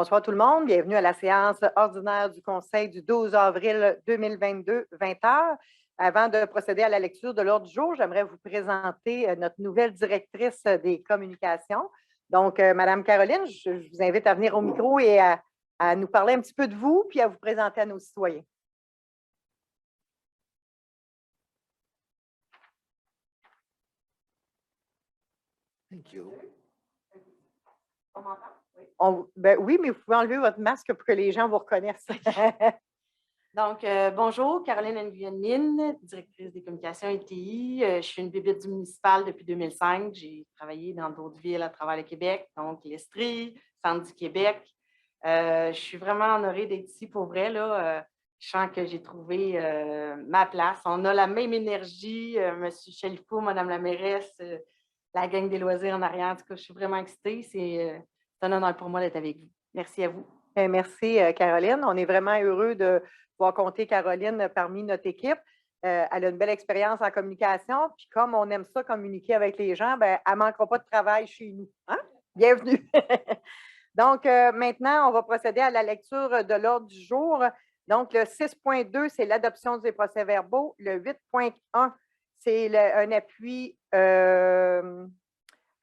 Bonsoir tout le monde. Bienvenue à la séance ordinaire du Conseil du 12 avril 2022, 20 h. Avant de procéder à la lecture de l'ordre du jour, j'aimerais vous présenter notre nouvelle directrice des communications. Donc, Madame Caroline, je vous invite à venir au micro et à nous parler un petit peu de vous, puis à vous présenter à nos citoyens. Thank you. On m'entend? Oui, mais vous pouvez enlever votre masque pour que les gens vous reconnaissent. Donc, bonjour, Caroline Nguyen, directrice des communications et TI. Je suis une bébête du municipal depuis 2005. J'ai travaillé dans d'autres villes à travers le Québec, donc l'Estrie, Centre du Québec. Je suis vraiment honorée d'être ici pour vrai. Là. Je sens que j'ai trouvé ma place. On a la même énergie, M. Chalifou, Mme la mairesse, la gang des loisirs en arrière. En tout cas, je suis vraiment excitée. C'est un honneur pour moi d'être avec vous. Merci à vous. Merci, Caroline. On est vraiment heureux de pouvoir compter Caroline parmi notre équipe. Elle a une belle expérience en communication. Puis comme on aime ça, communiquer avec les gens, bien, elle ne manquera pas de travail chez nous. Hein? Bienvenue. Donc, maintenant, on va procéder à la lecture de l'ordre du jour. Donc, le 6.2, c'est l'adoption des procès-verbaux. Le 8.1, c'est un appui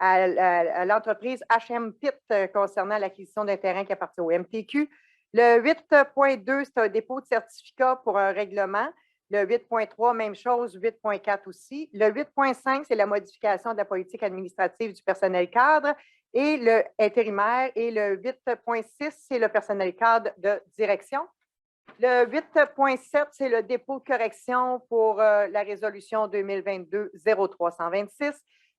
à l'entreprise HM Pitt concernant l'acquisition d'un terrain qui appartient au MTQ. Le 8.2, c'est un dépôt de certificat pour un règlement. Le 8.3, même chose. 8.4 aussi. Le 8.5, c'est la modification de la politique administrative du personnel cadre et le intérimaire. Et le 8.6, c'est le personnel cadre de direction. Le 8.7, c'est le dépôt de correction pour la résolution 2022-0326.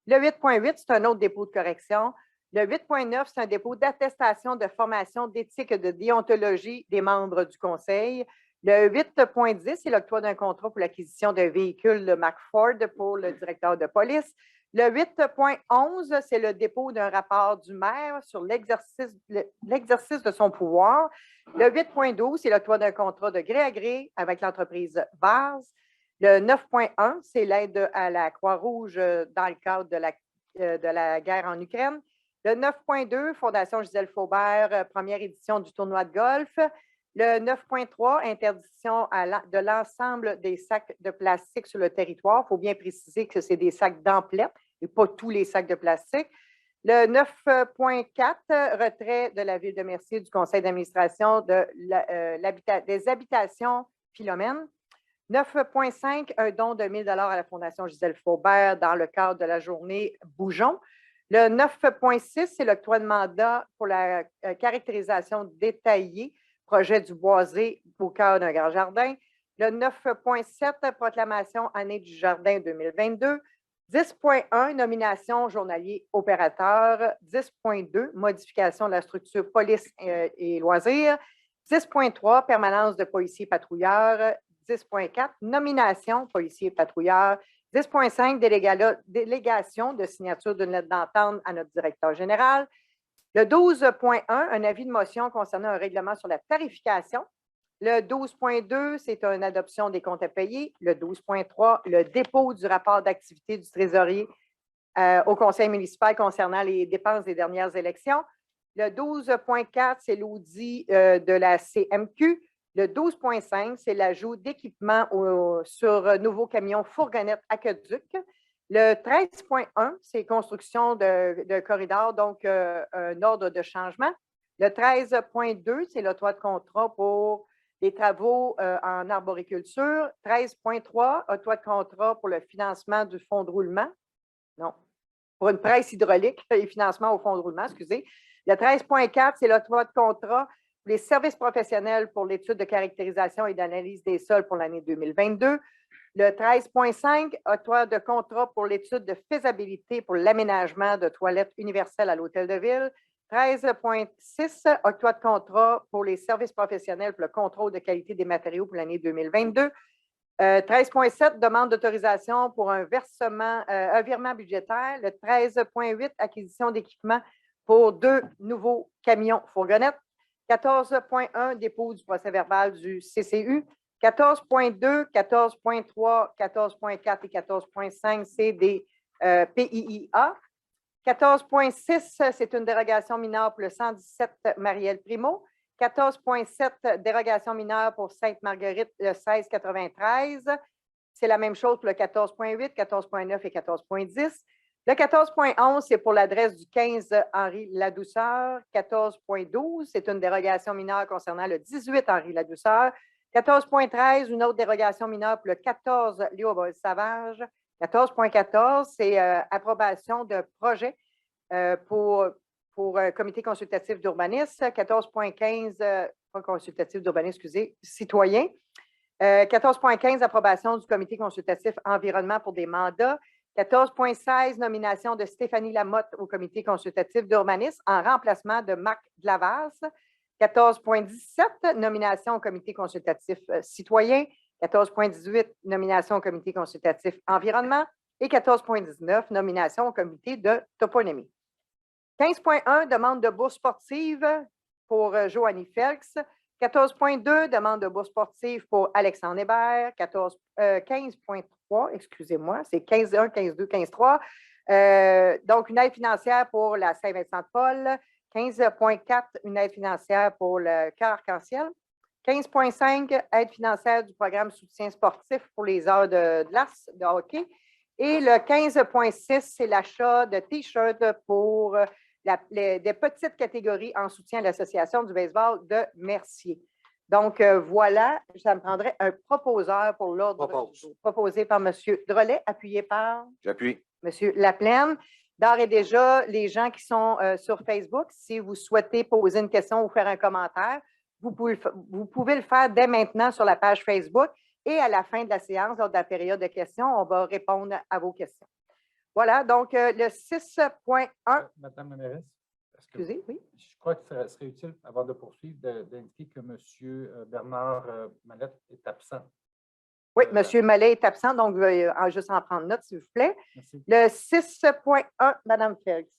Le 8.8, c'est un autre dépôt de correction. Le 8.9, c'est un dépôt d'attestation de formation d'éthique et de déontologie des membres du Conseil. Le 8.10, c'est l'octroi d'un contrat pour l'acquisition d'un véhicule de McFord pour le directeur de police. Le 8.11, c'est le dépôt d'un rapport du maire sur l'exercice de son pouvoir. Le 8.12, c'est l'octroi d'un contrat de gré à gré avec l'entreprise Vars. Le 9.1, c'est l'aide à la Croix-Rouge dans le cadre de la guerre en Ukraine. Le 9.2, Fondation Gisèle Faubert, première édition du tournoi de golf. Le 9.3, interdiction de l'ensemble des sacs de plastique sur le territoire. Il faut bien préciser que c'est des sacs d'emplettes et pas tous les sacs de plastique. Le 9.4, retrait de la Ville de Mercier du conseil d'administration des habitations Philomène. 9.5, un don de 1 000 à la Fondation Gisèle Faubert dans le cadre de la journée Bougeons. Le 9.6, c'est l'octroi de mandat pour la caractérisation détaillée, projet du boisé au cœur d'un grand jardin. Le 9.7, proclamation année du jardin 2022. 10.1, nomination journalier opérateur. 10.2, modification de la structure police et loisirs. 10.3, permanence de policiers patrouilleurs. 10.4, nomination policiers patrouilleurs. 10.5, délégation de signature d'une lettre d'entente à notre directeur général. Le 12.1, un avis de motion concernant un règlement sur la tarification. Le 12.2, c'est une adoption des comptes à payer. Le 12.3, le dépôt du rapport d'activité du trésorier au conseil municipal concernant les dépenses des dernières élections. Le 12.4, c'est l'audit de la CMQ. Le 12.5, c'est l'ajout d'équipements sur nouveaux camions fourgonnettes aqueduc. Le 13.1, c'est construction de corridors, donc un ordre de changement. Le 13.2, c'est l'octroi de contrat pour les travaux en arboriculture. 13.3, octroi de contrat pour le financement du fonds de roulement. Non, pour une presse hydraulique et financement au fonds de roulement, excusez. Le 13.4, c'est l'octroi de contrat pour les services professionnels pour l'étude de caractérisation et d'analyse des sols pour l'année 2022. Le 13.5, octroi de contrat pour l'étude de faisabilité pour l'aménagement de toilettes universelles à l'Hôtel de Ville. 13.6, octroi de contrat pour les services professionnels pour le contrôle de qualité des matériaux pour l'année 2022. 13.7, demande d'autorisation pour un virement budgétaire. Le 13.8, acquisition d'équipements pour 2 nouveaux camions fourgonnettes. 14.1, dépôt du procès-verbal du CCU. 14.2, 14.3, 14.4 et 14.5, c'est des PIIA. 14,6, c'est une dérogation mineure pour le 117 Marielle Primo. 14,7, dérogation mineure pour Sainte-Marguerite, le 1693. C'est la même chose pour le 14,8, 14,9 et 14,10. Le 14,11, c'est pour l'adresse du 15 Henri Ladouceur. 14,12, c'est une dérogation mineure concernant le 18 Henri Ladouceur. 14,13, une autre dérogation mineure pour le 14 Léopold Savage. 14,14, c'est approbation de projet pour comité consultatif d'urbanisme. 14,15, pas consultatif d'urbanisme, excusez, citoyen. 14,15, approbation du comité consultatif environnement pour des mandats. 14,16, nomination de Stéphanie Lamotte au comité consultatif d'urbanisme en remplacement de Marc Dlavas. 14,17, nomination au comité consultatif citoyen. 14,18, nomination au comité consultatif environnement. Et 14,19, nomination au comité de toponymie. 15,1, demande de bourse sportive pour Joanie Felks. 14,2, demande de bourse sportive pour Alexandre Hébert. 15,3, excusez-moi, c'est 15,1, 15,2, 15,3. Donc, une aide financière pour la Saint-Vincent-de-Paul. 15,4, une aide financière pour le Cœur Arc-en-Ciel. 15,5, aide financière du programme soutien sportif pour les heures de glace, de hockey. Et le 15,6, c'est l'achat de T-shirts pour des petites catégories en soutien à l'Association du baseball de Mercier. Donc, voilà, ça me prendrait un proposeur pour l'ordre proposé par M. Drolet, appuyé par J'appuie. M. Laplaine. D'ores et déjà, les gens qui sont sur Facebook, si vous souhaitez poser une question ou faire un commentaire, vous pouvez le faire dès maintenant sur la page Facebook et à la fin de la séance, lors de la période de questions, on va répondre à vos questions. Voilà, donc le 6,1. Madame la mairesse, Excusez, oui. je crois que ça serait utile, avant de poursuivre, d'indiquer que M. Bernard Mallette est absent. Oui, M. Mallet est absent, donc juste en prendre note, s'il vous plaît. Merci. Le 6,1, Mme Felks.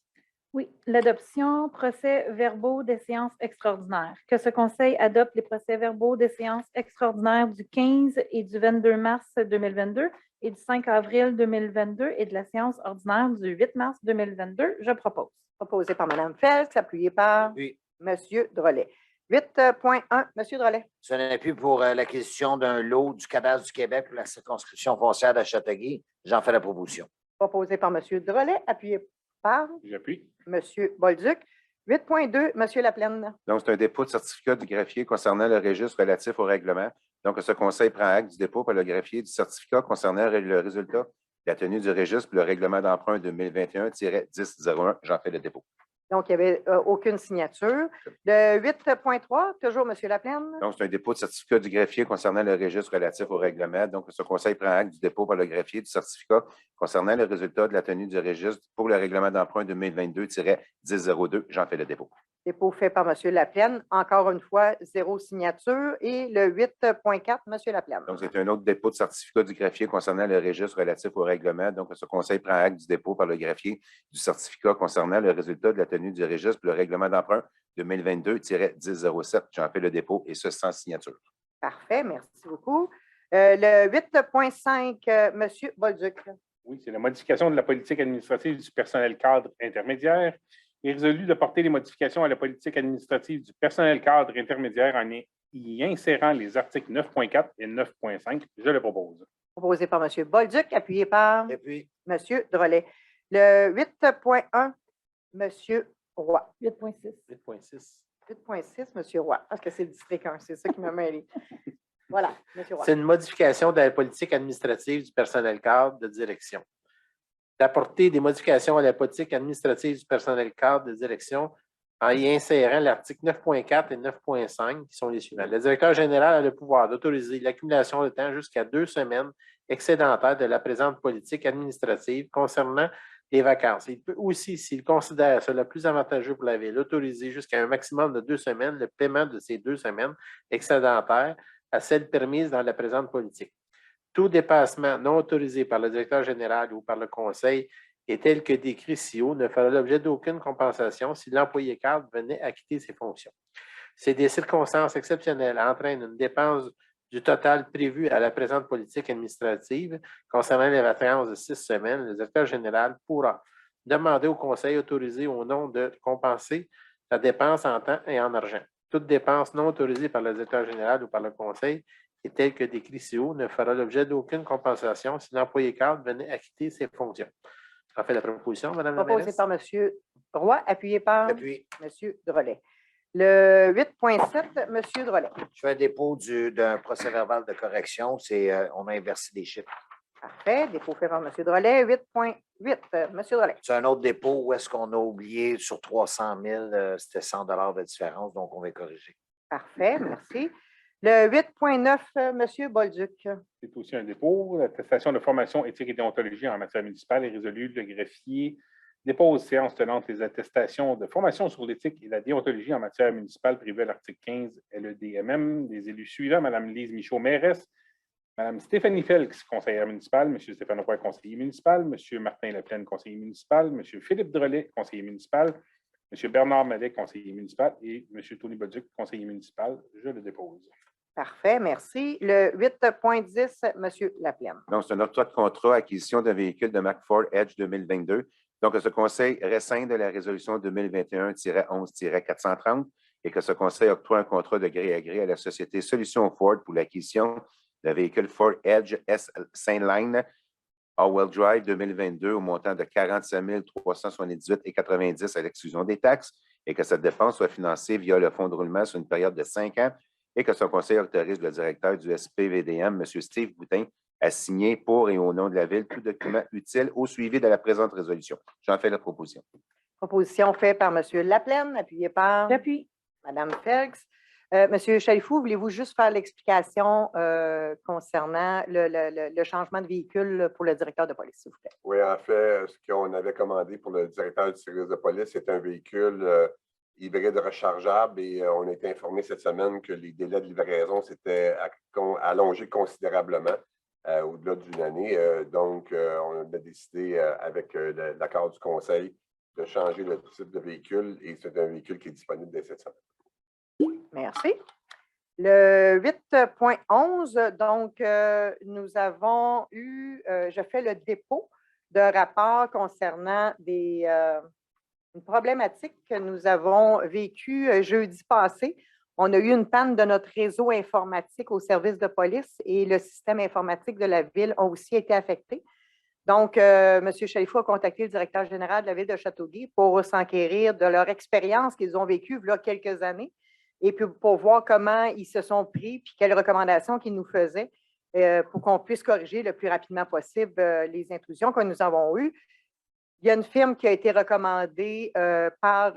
Oui, l'adoption procès-verbaux des séances extraordinaires. Que ce Conseil adopte les procès-verbaux des séances extraordinaires du 15 et du 22 mars 2022 et du 5 avril 2022 et de la séance ordinaire du 8 mars 2022. Je propose. Proposé par Mme Felks, appuyé par Oui. M. Drolet. 8,1, M. Drolet. C'est un appui pour l'acquisition d'un lot du cadastre du Québec pour la circonscription foncière de Châteauguay. J'en fais la proposition. Proposé par M. Drolet, appuyé par J'appuie. M. Bolduc. 8,2, M. Laplaine. Donc, c'est un dépôt de certificat du greffier concernant le registre relatif au règlement. Donc, ce Conseil prend acte du dépôt par le greffier du certificat concernant le résultat de la tenue du registre pour le règlement d'emprunt 2021-1001. J'en fais le dépôt. Donc, il n'y avait aucune signature. Le 8,3, toujours M. Laplaine. Donc, c'est un dépôt de certificat du greffier concernant le registre relatif au règlement. Donc, ce Conseil prend acte du dépôt par le greffier du certificat concernant le résultat de la tenue du registre pour le règlement d'emprunt 2022-1002. J'en fais le dépôt. Dépôt fait par M. Laplaine. Encore une fois, zéro signature. Et le 8,4, M. Laplaine. Donc, c'est un autre dépôt de certificat du greffier concernant le registre relatif au règlement. Donc, ce Conseil prend acte du dépôt par le greffier du certificat concernant le résultat de la tenue du registre pour le règlement d'emprunt 2022-1007. J'en fais le dépôt et ce sans signature. Parfait, merci beaucoup. Le 8,5, M. Bolduc. Oui, c'est la modification de la politique administrative du personnel cadre intermédiaire. Il est résolu de porter les modifications à la politique administrative du personnel cadre intermédiaire en y insérant les articles 9,4 et 9,5. Je le propose. Proposé par M. Bolduc, appuyé par J'appuie. M. Drolet. Le 8,1, M. Roy. 8,6. 8,6. 8,6, M. Roy. Parce que c'est le district 1, c'est ça qui m'a mêlé. Voilà, M. Roy. C'est une modification de la politique administrative du personnel cadre de direction. D'apporter des modifications à la politique administrative du personnel cadre de direction en y insérant l'article 9,4 et 9,5 qui sont les suivants. Le directeur général a le pouvoir d'autoriser l'accumulation de temps jusqu'à 2 semaines excédentaires de la présente politique administrative concernant les vacances. Il peut aussi, s'il considère cela plus avantageux pour la Ville, autoriser jusqu'à un maximum de 2 semaines le paiement de ces 2 semaines excédentaires à celles permises dans la présente politique. Tout dépassement non autorisé par le directeur général ou par le Conseil et tel que décrit ci-haut ne fera l'objet d'aucune compensation si l'employé cadre venait à quitter ses fonctions. Si des circonstances exceptionnelles entraînent une dépense du total prévu à la présente politique administrative concernant les vacances de 6 semaines, le directeur général pourra, demander au Conseil autorisé au nom de compenser la dépense en temps et en argent. Toute dépense non autorisée par le directeur général ou par le Conseil et telle que décrit ci-haut ne fera l'objet d'aucune compensation si l'employé cadre venait acquitter ses fonctions. J'en fais la proposition, Mme la Proposé mairesse. par M. Roy, appuyé par Appui. M. Drolet. Le 8.7, M. Drolet. Je fais un dépôt d'un procès-verbal de correction. On a inversé des chiffres. Parfait. Dépôt fait par M. Drolet. 8.8, M. Drolet. C'est un autre dépôt où est-ce qu'on a oublié sur 300 000, c'était 100 de différence, donc on va corriger. Parfait. Merci. Le 8.9, M. Bolduc. C'est aussi un dépôt. L'attestation de formation éthique et déontologie en matière municipale est résolue. Le greffier dépose séance tenante les attestations de formation sur l'éthique et la déontologie en matière municipale prévues à l'article 15 LEDMM des élus suivants: Mme Lise Michaud, mairesse, Mme Stéphanie Felix, conseillère municipale, M. Stéphane Roy, conseiller municipal, M. Martin Laplaine, conseiller municipal, M. Philippe Drolet, conseiller municipal, M. Bernard Mallet, conseiller municipal, et M. Tony Bolduc, conseiller municipal. Je le dépose. Parfait, merci. Le 8.10, M. Laplaine. Donc, c'est un octroi de contrat acquisition d'un véhicule de marque Ford Edge 2022. Donc, que ce conseil restreint de la résolution 2021-11-430 et que ce conseil octroie un contrat de gré à gré à la société Solutions Ford pour l'acquisition d'un véhicule Ford Edge S Saintline All-Wheel Drive 2022 au montant de 47 378,90 à l'exclusion des taxes et que cette dépense soit financée via le fonds de roulement sur une période de 5 ans et que son conseil autorise le directeur du SPVDM, M. Steve Boutin, à signer pour et au nom de la Ville tout document utile au suivi de la présente résolution. J'en fais la proposition. Proposition faite par M. Laplaine, appuyé par J'appuie. Mme Felix. M. Chalifou, voulez-vous juste faire l'explication concernant le changement de véhicule pour le directeur de police, s'il vous plaît? Oui, en fait, ce qu'on avait commandé pour le directeur du service de police, c'est un véhicule hybride rechargeable et on a été informé cette semaine que les délais de livraison s'étaient allongés considérablement au-delà d'une année. Donc, on a décidé avec l'accord du conseil de changer le type de véhicule et c'est un véhicule qui est disponible dès cette semaine. Merci. Le 8.11, donc, nous avons eu, je fais le dépôt d'un rapport concernant une problématique que nous avons vécue jeudi passé. On a eu une panne de notre réseau informatique au service de police et le système informatique de la Ville a aussi été affecté. Donc, M. Chalifou a contacté le directeur général de la Ville de Châteauguay pour s'enquérir de leur expérience qu'ils ont vécue il y a quelques années et puis pour voir comment ils se sont pris puis quelles recommandations qu'ils nous faisaient pour qu'on puisse corriger le plus rapidement possible les intrusions que nous avons eues. Il y a une firme qui a été recommandée par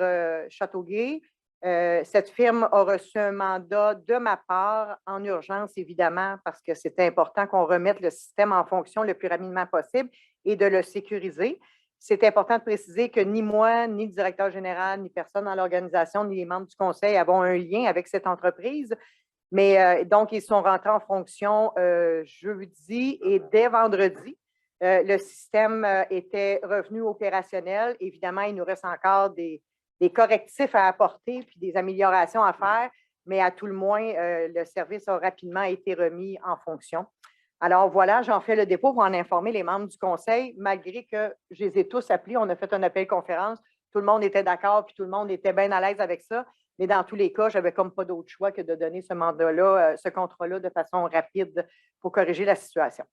Châteauguay. Cette firme a reçu un mandat de ma part en urgence, évidemment, parce que c'était important qu'on remette le système en fonction le plus rapidement possible et de le sécuriser. C'est important de préciser que ni moi, ni le directeur général, ni personne dans l'organisation, ni les membres du conseil avons un lien avec cette entreprise. Mais donc, ils sont rentrés en fonction jeudi et dès vendredi. Le système était revenu opérationnel. Évidemment, il nous reste encore des correctifs à apporter puis des améliorations à faire, mais à tout le moins, le service a rapidement été remis en fonction. Alors voilà, j'en fais le dépôt pour en informer les membres du conseil, malgré que je les ai tous appelés. On a fait un appel conférence. Tout le monde était d'accord puis tout le monde était bien à l'aise avec ça. Mais dans tous les cas, je n'avais comme pas d'autre choix que de donner ce mandat-là, ce contrat-là de façon rapide pour corriger la situation.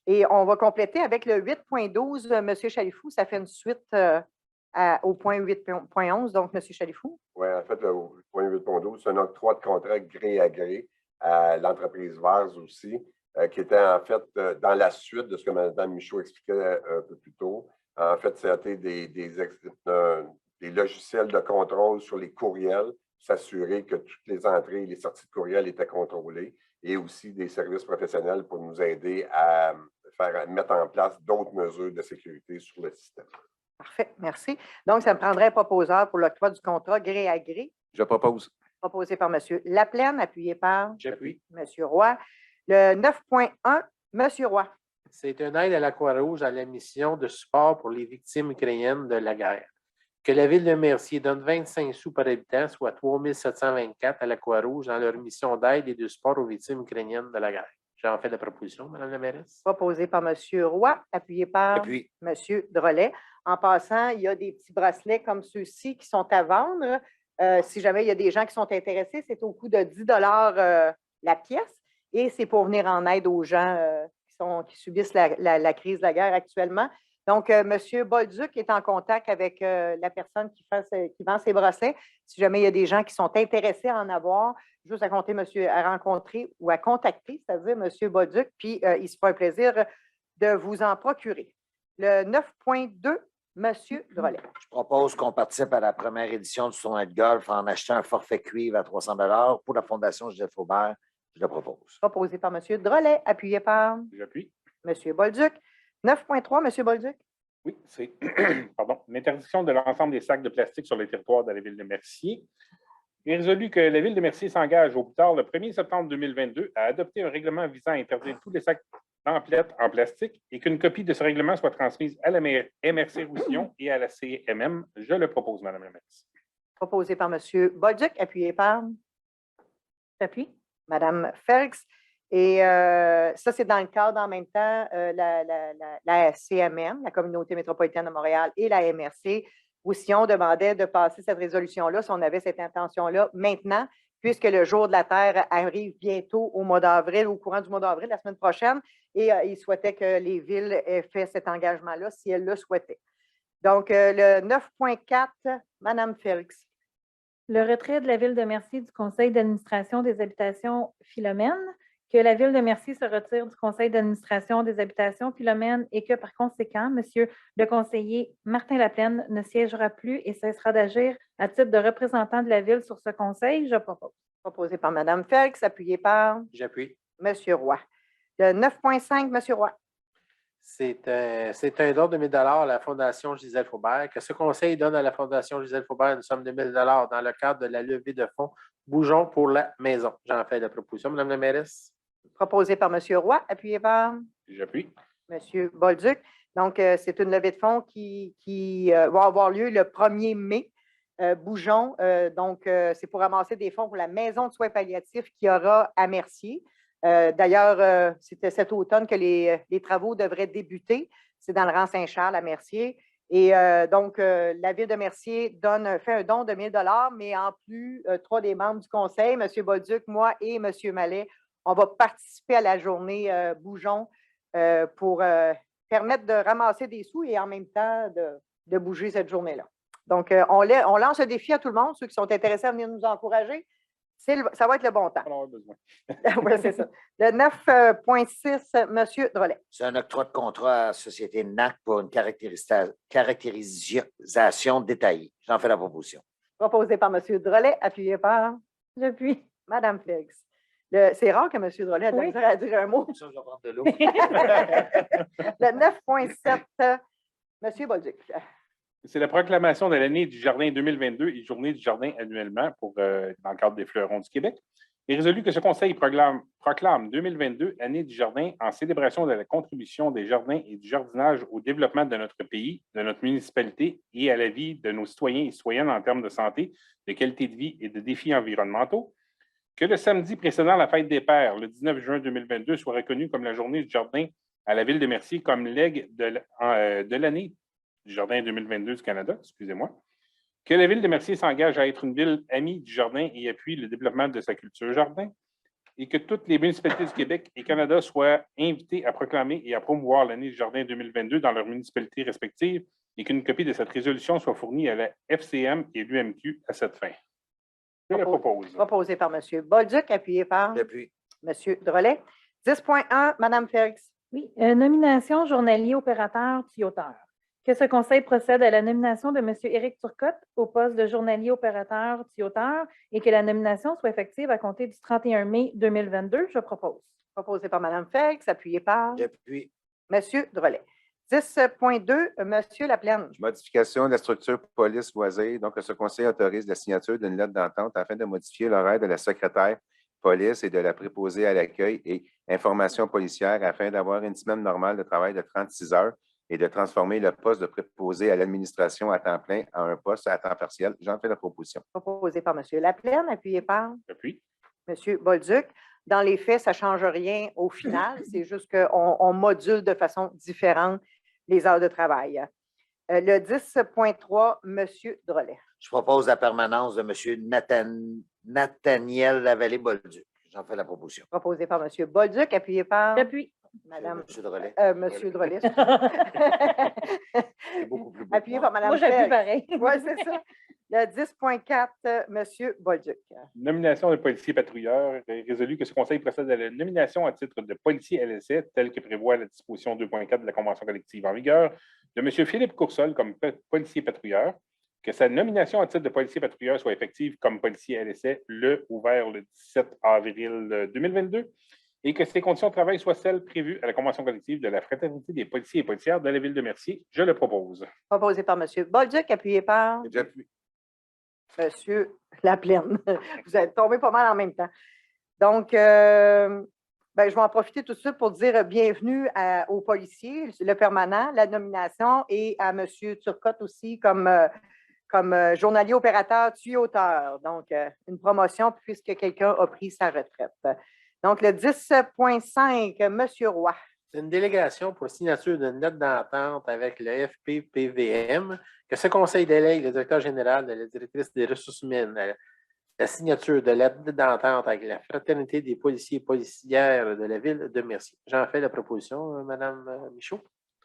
Et on va compléter avec le 8.12, M. Chalifou. Ça fait une suite au point 8.11, donc M. Chalifou. Oui, en fait, le point 8.12, c'est un octroi de contrat gré à gré à l'entreprise VARS aussi, qui était en fait dans la suite de ce que Mme Michaud expliquait un peu plus tôt. En fait, c'était des logiciels de contrôle sur les courriels, s'assurer que toutes les entrées et les sorties de courriels étaient contrôlées et aussi des services professionnels pour nous aider à mettre en place d'autres mesures de sécurité sur le système. Parfait, merci. Donc, ça me prendrait un proposeur pour l'octroi du contrat gré à gré. Je propose. Proposé par M. Laplaine, appuyé par J'appuie. M. Roy. Le 9.1, M. Roy. C'est une aide à la Croix-Rouge à la mission de support pour les victimes ukrainiennes de la guerre. Que la Ville de Mercier donne 25 sous par habitant, soit 3 724 à la Croix-Rouge dans leur mission d'aide et de support aux victimes ukrainiennes de la guerre. J'en fais la proposition, Mme la mairesse. Proposé par M. Roy, appuyé par Appui. M. Drolet. En passant, il y a des petits bracelets comme ceux-ci qui sont à vendre. Si jamais il y a des gens qui sont intéressés, c'est au coût de 10 la pièce et c'est pour venir en aide aux gens qui subissent la crise de la guerre actuellement. Donc, M. Bolduc est en contact avec la personne qui vend ces bracelets. Si jamais il y a des gens qui sont intéressés à en avoir, juste à rencontrer ou à contacter, c'est-à-dire M. Bolduc, puis il se fera un plaisir de vous en procurer. Le 9.2, M. Drolet. Je propose qu'on participe à la première édition du tournoi de golf en achetant un forfait cuivre à 300 pour la Fondation Joseph Faubert. Je le propose. Proposé par M. Drolet, appuyé par J'appuie. M. Bolduc. 9.3, M. Bolduc. Oui, c'est l'interdiction de l'ensemble des sacs de plastique sur le territoire de la ville de Mercier. Il est résolu que la ville de Mercier s'engage au plus tard le 1er septembre 2022 à adopter un règlement visant à interdire tous les sacs d'emplettes en plastique et qu'une copie de ce règlement soit transmise à la MRC Roussillon et à la CMM. Je le propose, Mme la mairesse. Proposé par M. Bolduc, appuyé par J'appuie. Mme Ferx. Et ça, c'est dans le cadre en même temps la CMM, la Communauté métropolitaine de Montréal, et la MRC. Roussillon demandait de passer cette résolution-là, si on avait cette intention-là maintenant, puisque le jour de la Terre arrive bientôt au mois d'avril, au courant du mois d'avril, la semaine prochaine, et il souhaitait que les villes aient fait cet engagement-là si elles le souhaitaient. Donc, le 9.4, Mme Félix. Le retrait de la ville de Mercier du conseil d'administration des habitations Philomène, que la ville de Mercier se retire du conseil d'administration des habitations Philomène et que, par conséquent, M. le conseiller Martin Laplaine ne siégera plus et cessera d'agir à titre de représentant de la ville sur ce conseil, je propose. Proposé par Mme Félix, appuyé par J'appuie. M. Roy. Le 9.5, M. Roy. C'est un don de 1 000 à la Fondation Gisèle Faubert, que ce conseil donne à la Fondation Gisèle Faubert une somme de 1 000 dans le cadre de la levée de fonds Bougeons pour la maison. J'en fais la proposition, Mme la mairesse. Proposé par M. Roy, appuyé par J'appuie. M. Bolduc. Donc, c'est une levée de fonds qui va avoir lieu le 1er mai. Bougeons, donc, c'est pour ramasser des fonds pour la maison de soins palliatifs qu'il y aura à Mercier. D'ailleurs, c'était cet automne que les travaux devraient débuter. C'est dans le rang Saint-Charles à Mercier. Et donc, la ville de Mercier fait un don de 1 000 mais en plus, 3 des membres du conseil, M. Bolduc, moi et M. Mallet, on va participer à la journée Bougeons pour permettre de ramasser des sous et en même temps de bouger cette journée-là. Donc, on lance un défi à tout le monde, ceux qui sont intéressés à venir nous encourager. Ça va être le bon temps. On en a besoin. Oui, c'est ça. Le 9.6, M. Drolet. C'est un octroi de contrat à la société NAC pour une caractérisation détaillée. J'en fais la proposition. Proposé par M. Drolet, appuyé par J'appuie. Mme Félix. C'est rare que M. Drolet ait de la misère à dire un mot. Ça, je vais prendre de l'eau. Le 9.7, M. Bolduc. C'est la proclamation de l'année du Jardin 2022 et Journée du Jardin annuellement dans le cadre des Fleurons du Québec. Il est résolu que ce conseil proclame 2022 année du Jardin en célébration de la contribution des jardins et du jardinage au développement de notre pays, de notre municipalité et à la vie de nos citoyens et citoyennes en termes de santé, de qualité de vie et de défis environnementaux. Que le samedi précédant la fête des Pères, le 19 juin 2022, soit reconnu comme la Journée du Jardin à la Ville de Mercier comme legs de l'année du Jardin 2022 du Canada, excusez-moi. Que la Ville de Mercier s'engage à être une ville amie du jardin et appuie le développement de sa culture jardin. Et que toutes les municipalités du Québec et Canada soient invitées à proclamer et à promouvoir l'année du Jardin 2022 dans leurs municipalités respectives et qu'une copie de cette résolution soit fournie à la FCM et l'UMQ à cette fin. Je la propose. Proposé par M. Bolduc, appuyé par J'appuie. M. Drolet. 10.1, Mme Félix. Oui, nomination journalier opérateur tuyauteur. Que ce conseil procède à la nomination de M. Éric Turcotte au poste de journalier opérateur tuyauteur et que la nomination soit effective à compter du 31 mai 2022, je propose. Proposé par Mme Félix, appuyé par J'appuie. M. Drolet. 10.2, M. Laplaine. Modification de la structure police-loisirs. Donc, ce conseil autorise la signature d'une lettre d'entente afin de modifier l'horaire de la secrétaire police et de la préposée à l'accueil et information policière afin d'avoir une semaine normale de travail de 36 heures et de transformer le poste de préposé à l'administration à temps plein en un poste à temps partiel. J'en fais la proposition. Proposé par M. Laplaine, appuyé par J'appuie. M. Bolduc. Dans les faits, ça ne change rien au final. C'est juste qu'on module de façon différente les heures de travail. Le 10.3, M. Drolet. Je propose la permanence de M. Nathaniel Lavallée-Bolduc. J'en fais la proposition. Proposé par M. Bolduc, appuyé par J'appuie. Mme. M. Drolet. M. Drolet. C'est beaucoup plus beau. Appuyé par Mme. Moi, j'appuie pareil. Oui, c'est ça. Le 10.4, M. Bolduc. Nomination de policiers patrouilleurs. Résolu que ce conseil procède à la nomination à titre de policier LSA, telle que prévoit la disposition 2.4 de la Convention collective en vigueur, de M. Philippe Coursol comme policier patrouilleur, que sa nomination à titre de policier patrouilleur soit effective comme policier LSA le ouvert le 17 avril 2022 et que ces conditions de travail soient celles prévues à la Convention collective de la Fraternité des policiers et policières de la Ville de Mercier. Je le propose. Proposé par M. Bolduc, appuyé par J'appuie. M. Laplaine. Vous êtes tombés pas mal en même temps. Donc, je vais en profiter tout de suite pour dire bienvenue aux policiers, le permanent, la nomination, et à M. Turcotte aussi comme journalier opérateur tuyauteur. Donc, une promotion puisque quelqu'un a pris sa retraite. Donc, le 10.5, M. Roy. C'est une délégation pour signature d'une lettre d'entente avec le FPPVM que ce conseil délègue le directeur général de la directrice des ressources humaines à la signature de lettre d'entente avec la Fraternité des policiers et policières de la Ville de Mercier. J'en fais la proposition, Mme Michaud.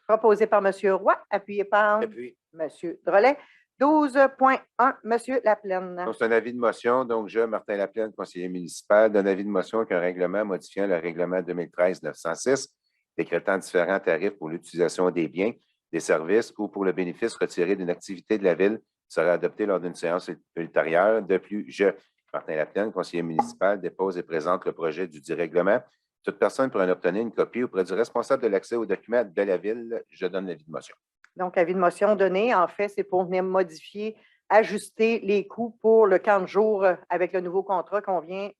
Proposé par M. Roy, appuyé par J'appuie. M. Drolet. 12.1, M. Laplaine. Donc, c'est un avis de motion. Donc, je, Martin Laplaine, conseiller municipal, donne avis de motion qu'un règlement modifiant le règlement 2013-906, décrétant différents tarifs pour l'utilisation des biens, des services ou pour le bénéfice retiré d'une activité de la Ville sera adopté lors d'une séance ultérieure. De plus, je, Martin Laplaine, conseiller municipal, dépose et présente le projet du règlement. Toute personne pourra en obtenir une copie auprès du responsable de l'accès aux documents de la Ville. Je donne l'avis de motion. Donc, avis de motion donné, en fait, c'est pour venir modifier, ajuster les coûts pour le 40 jours avec le nouveau contrat qu'on vient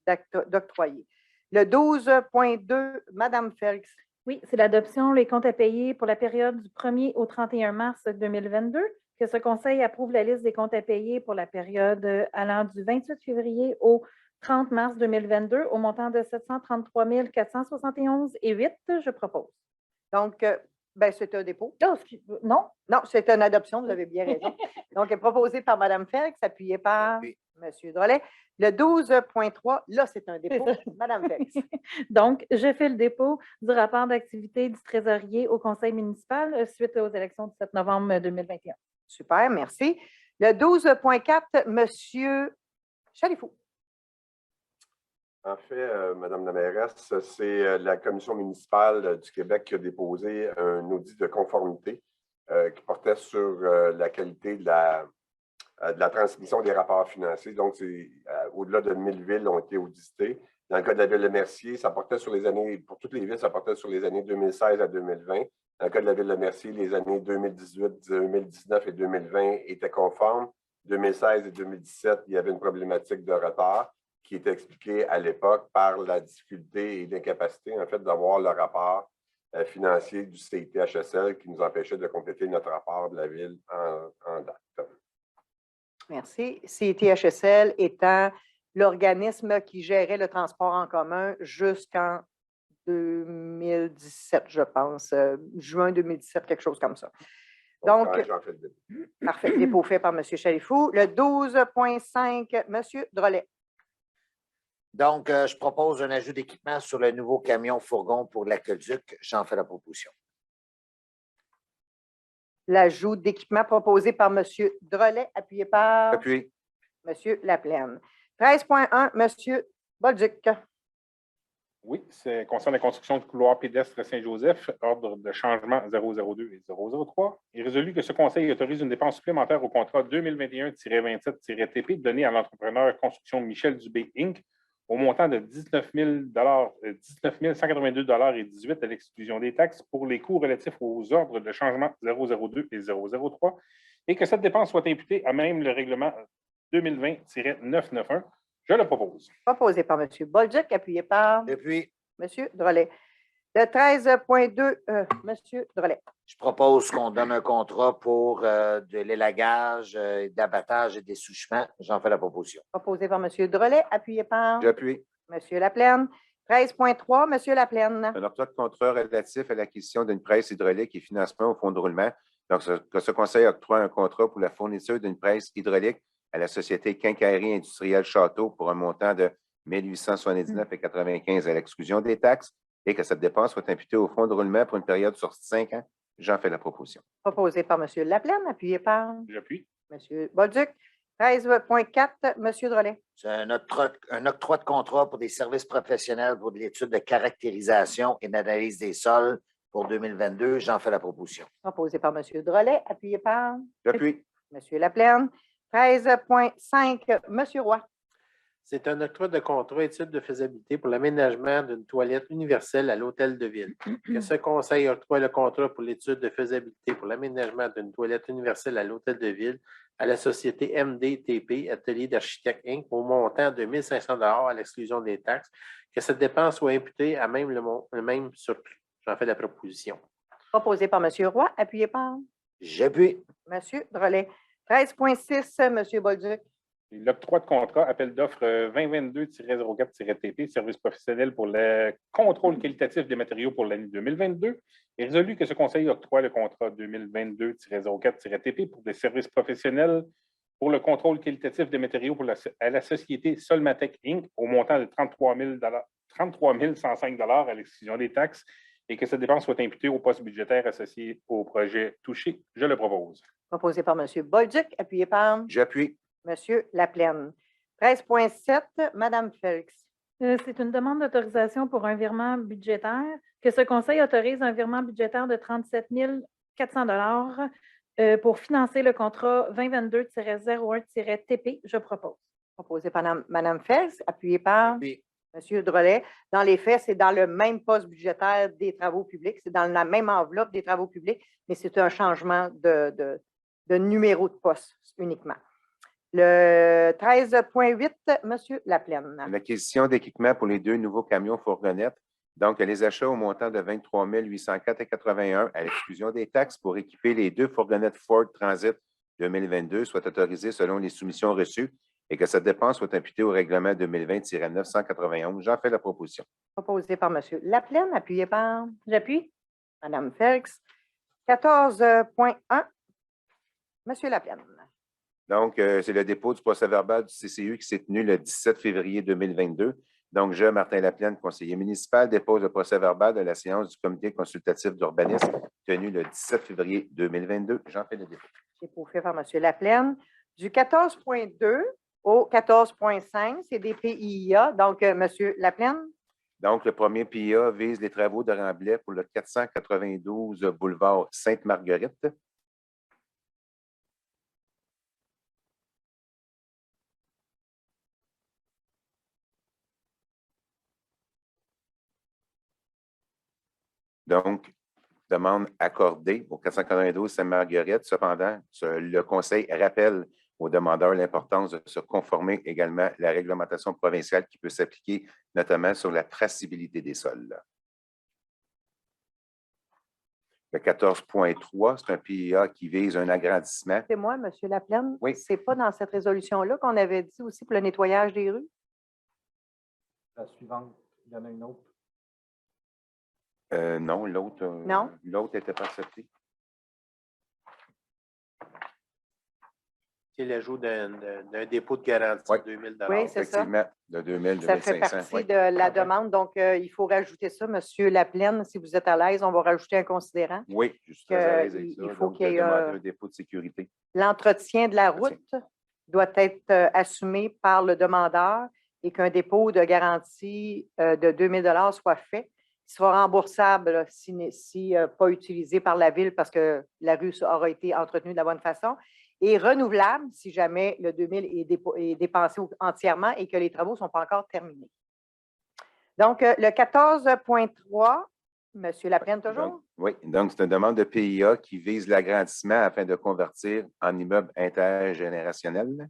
d'octroyer. Le 12.2, Mme Felix. Oui, c'est l'adoption, les comptes à payer pour la période du 1er au 31 mars 2022, que ce conseil approuve la liste des comptes à payer pour la période allant du 28 février au 30 mars 2022 au montant de 733 471,08. Je propose. Donc, c'est un dépôt. Oh, non? Non, c'est une adoption, vous avez bien raison. Donc, proposé par Mme Felix, appuyé par M. Drolet. Le 12.3, là, c'est un dépôt. Mme Felix. Donc, je fais le dépôt du rapport d'activité du trésorier au conseil municipal suite aux élections du 7 novembre 2021. Super, merci. Le 12.4, M. Chalifou. En fait, Mme la mairesse, c'est la commission municipale du Québec qui a déposé un audit de conformité qui portait sur la qualité de la transmission des rapports financiers. Donc, au-delà de 1000 villes ont été auditées. Dans le cas de la ville de Mercier, ça portait sur les années, pour toutes les villes, ça portait sur les années 2016 à 2020. Dans le cas de la ville de Mercier, les années 2018, 2019 et 2020 étaient conformes. 2016 et 2017, il y avait une problématique de retard qui était expliquée à l'époque par la difficulté et l'incapacité, en fait, d'avoir le rapport financier du CITHSL qui nous empêchait de compléter notre rapport de la ville en date. Merci. CITHSL étant l'organisme qui gérait le transport en commun jusqu'en 2017, je pense, juin 2017, quelque chose comme ça. Donc, j'en fais le dépôt. Parfait, dépôt fait par M. Chalifou. Le 12.5, M. Drolet. Donc, je propose un ajout d'équipement sur le nouveau camion fourgon pour l'aqueduc. J'en fais la proposition. L'ajout d'équipement proposé par M. Drolet, appuyé par Appuyé. M. Laplaine. 13.1, M. Bolduc. Oui, c'est concerne la construction du couloir pédestre Saint-Joseph, ordre de changement 002 et 003. Il est résolu que ce conseil autorise une dépense supplémentaire au contrat 2021-27-TP donné à l'entrepreneur Construction Michel Dubé, Inc., au montant de 19 182,18 à l'exclusion des taxes pour les coûts relatifs aux ordres de changement 002 et 003, et que cette dépense soit imputée à même le règlement 2020-991. Je le propose. Proposé par M. Bolduc, appuyé par Depuis, M. Drolet. Le 13.2, M. Drolet. je propose qu'on donne un contrat pour de l'élagage, d'abattage et des souchements. J'en fais la proposition. Proposé par M. Drolet, appuyé par J'appuie. M. Laplaine. 13.3, M. Laplaine. Un octroi de contrat relatif à l'acquisition d'une presse hydraulique et financement au fonds de roulement Donc, que ce conseil octroie un contrat pour la fourniture d'une presse hydraulique à la société Quincaillerie industrielle Château pour un montant de 1 879,95 à l'exclusion des taxes et que cette dépense soit imputée au fonds de roulement pour une période sur 5 ans. J'en fais la proposition. Proposé par M. Laplaine, appuyé par J'appuie. M. Bolduc. 13.4, M. Drolet. C'est un octroi de contrat pour des services professionnels pour de l'étude de caractérisation et d'analyse des sols pour 2022. J'en fais la proposition. Proposé par M. Drolet, appuyé par J'appuie. M. Laplaine. 13.5, M. Roy. C'est un octroi de contrat étude de faisabilité pour l'aménagement d'une toilette universelle à l'hôtel de ville. Que ce conseil octroie le contrat pour l'étude de faisabilité pour l'aménagement d'une toilette universelle à l'hôtel de ville à la société MDTP, Atelier d'Architectes Inc., au montant de 1 500 à l'exclusion des taxes. Que cette dépense soit imputée à même le même surplus. J'en fais la proposition. Proposé par M. Roy, appuyé par J'appuie. M. Drolet. 13.6, M. Bolduc. L'octroi de contrat, appel d'offres 2022-04-TP, service professionnel pour le contrôle qualitatif des matériaux pour l'année 2022, est résolu que ce conseil octroie le contrat 2022-04-TP pour des services professionnels pour le contrôle qualitatif des matériaux à la société Solmatec Inc. au montant de 33 105 à l'exclusion des taxes et que cette dépense soit imputée au poste budgétaire associé au projet touché. Je le propose. Proposé par M. Bolduc, appuyé par J'appuie. M. Laplaine. 13.7, Mme Felix. C'est une demande d'autorisation pour un virement budgétaire. Que ce conseil autorise un virement budgétaire de 37 400 pour financer le contrat 2022-01-TP. Je propose. Proposé par Mme Felix, appuyé par Puis, M. Drolet. Dans les faits, c'est dans le même poste budgétaire des travaux publics. C'est dans la même enveloppe des travaux publics, mais c'est un changement de numéro de poste uniquement. Le 13.8, M. Laplaine. L'acquisition d'équipements pour les 2 nouveaux camions fourgonnettes. Donc, les achats au montant de 23 804,81 à l'exclusion des taxes pour équiper les 2 fourgonnettes Ford Transit 2022 soient autorisés selon les soumissions reçues et que cette dépense soit imputée au règlement 2020-991. J'en fais la proposition. Proposé par M. Laplaine, appuyé par J'appuie. Mme Felix. 14.1, M. Laplaine. Donc, c'est le dépôt du procès-verbal du CCU qui s'est tenu le 17 février 2022. Donc, je, Martin Laplaine, conseiller municipal, dépose le procès-verbal de la séance du comité consultatif d'urbanisme tenue le 17 février 2022. J'en fais le dépôt. Dépôt fait par M. Laplaine. Du 14.2 au 14.5, c'est des PIA. Donc, M. Laplaine. Donc, le premier PIA vise les travaux de remblai pour le 492 boulevard Sainte-Marguerite. Donc, demande accordée au 492 Sainte-Marguerite. Cependant, le Conseil rappelle aux demandeurs l'importance de se conformer également à la réglementation provinciale qui peut s'appliquer notamment sur la traçabilité des sols. Le 14.3, c'est un PIA qui vise un agrandissement. C'est moi, M. Laplaine. Oui. Ce n'est pas dans cette résolution-là qu'on avait dit aussi pour le nettoyage des rues? La suivante, il y en a une autre. Non, l'autre Non. L'autre n'était pas accepté. c'est l'ajout d'un dépôt de garantie Oui. de 2 000 Oui, c'est ça. Effectivement, de 2000, Ça fait 2500. partie oui. de la demande. Donc, il faut rajouter ça. M. Laplaine, si vous êtes à l'aise, on va rajouter un considérant. Oui, je suis très à l'aise avec il ça. faut Donc, qu'il y ait, demander un dépôt de sécurité. L'entretien de la route doit être assumé par le demandeur et qu'un dépôt de garantie de 2 000 soit fait. Il sera remboursable si pas utilisé par la ville parce que la rue aura été entretenue de la bonne façon et renouvelable si jamais le 2 000 est dépensé entièrement et que les travaux ne sont pas encore terminés. Donc, le 14.3, M. Laplaine, toujours? Donc, oui, donc c'est une demande de PIA qui vise l'agrandissement afin de convertir en immeuble intergénérationnel.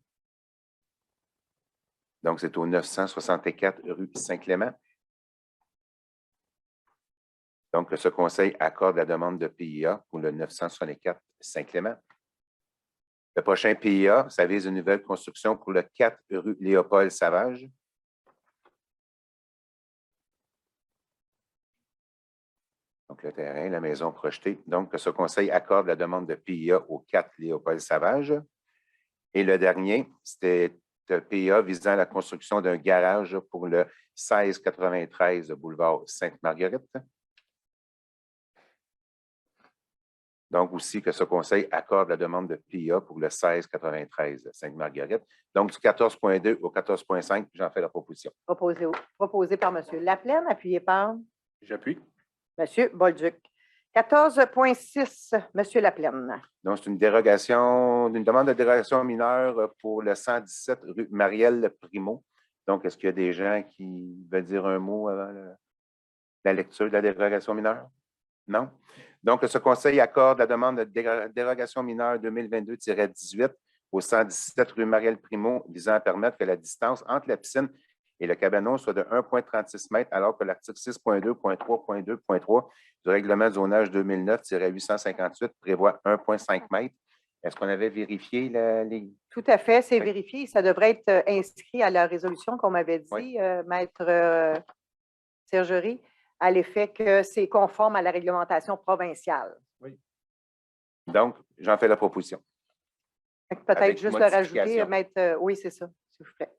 Donc, c'est au 964 rue Saint-Clément. Donc, ce conseil accorde la demande de PIA pour le 964 Saint-Clément. Le prochain PIA, ça vise une nouvelle construction pour le 4 rue le terrain, la maison projetée. Donc, que ce conseil accorde la demande de PIA au 4 Léopold Savage. Et le dernier, c'était PIA visant la construction d'un garage pour le 1693 boulevard Sainte-Marguerite. Donc, aussi que ce conseil accorde la demande de PIA pour le 1693 Sainte-Marguerite. Donc, du 14.2 au 14.5, j'en fais la proposition. Proposé par M. Laplaine, appuyé par J'appuie. M. Bolduc. 14.6, M. Laplaine. Donc, c'est une demande de dérogation mineure pour le 117 rue Marielle Primo. Donc, est-ce qu'il y a des gens qui veulent dire un mot avant la lecture de la dérogation mineure? Non? Donc, ce conseil accorde la demande de dérogation mineure 2022-18 au 117 rue Marielle Primo, visant à permettre que la distance entre la piscine et le cabanon soit de 1,36 m, alors que l'article 6.2.3.2.3 du règlement de zonage 2009-858 prévoit 1,5 m. Est-ce qu'on avait vérifié les... Tout à fait, c'est Oui. vérifié. Ça devrait être inscrit à la résolution qu'on m'avait dit, Oui. Maître Sergerie, à l'effet que c'est conforme à la réglementation provinciale. Donc, j'en fais la proposition. Peut-être Avec juste le rajouter, modification. Maître. Oui, c'est ça, s'il vous plaît.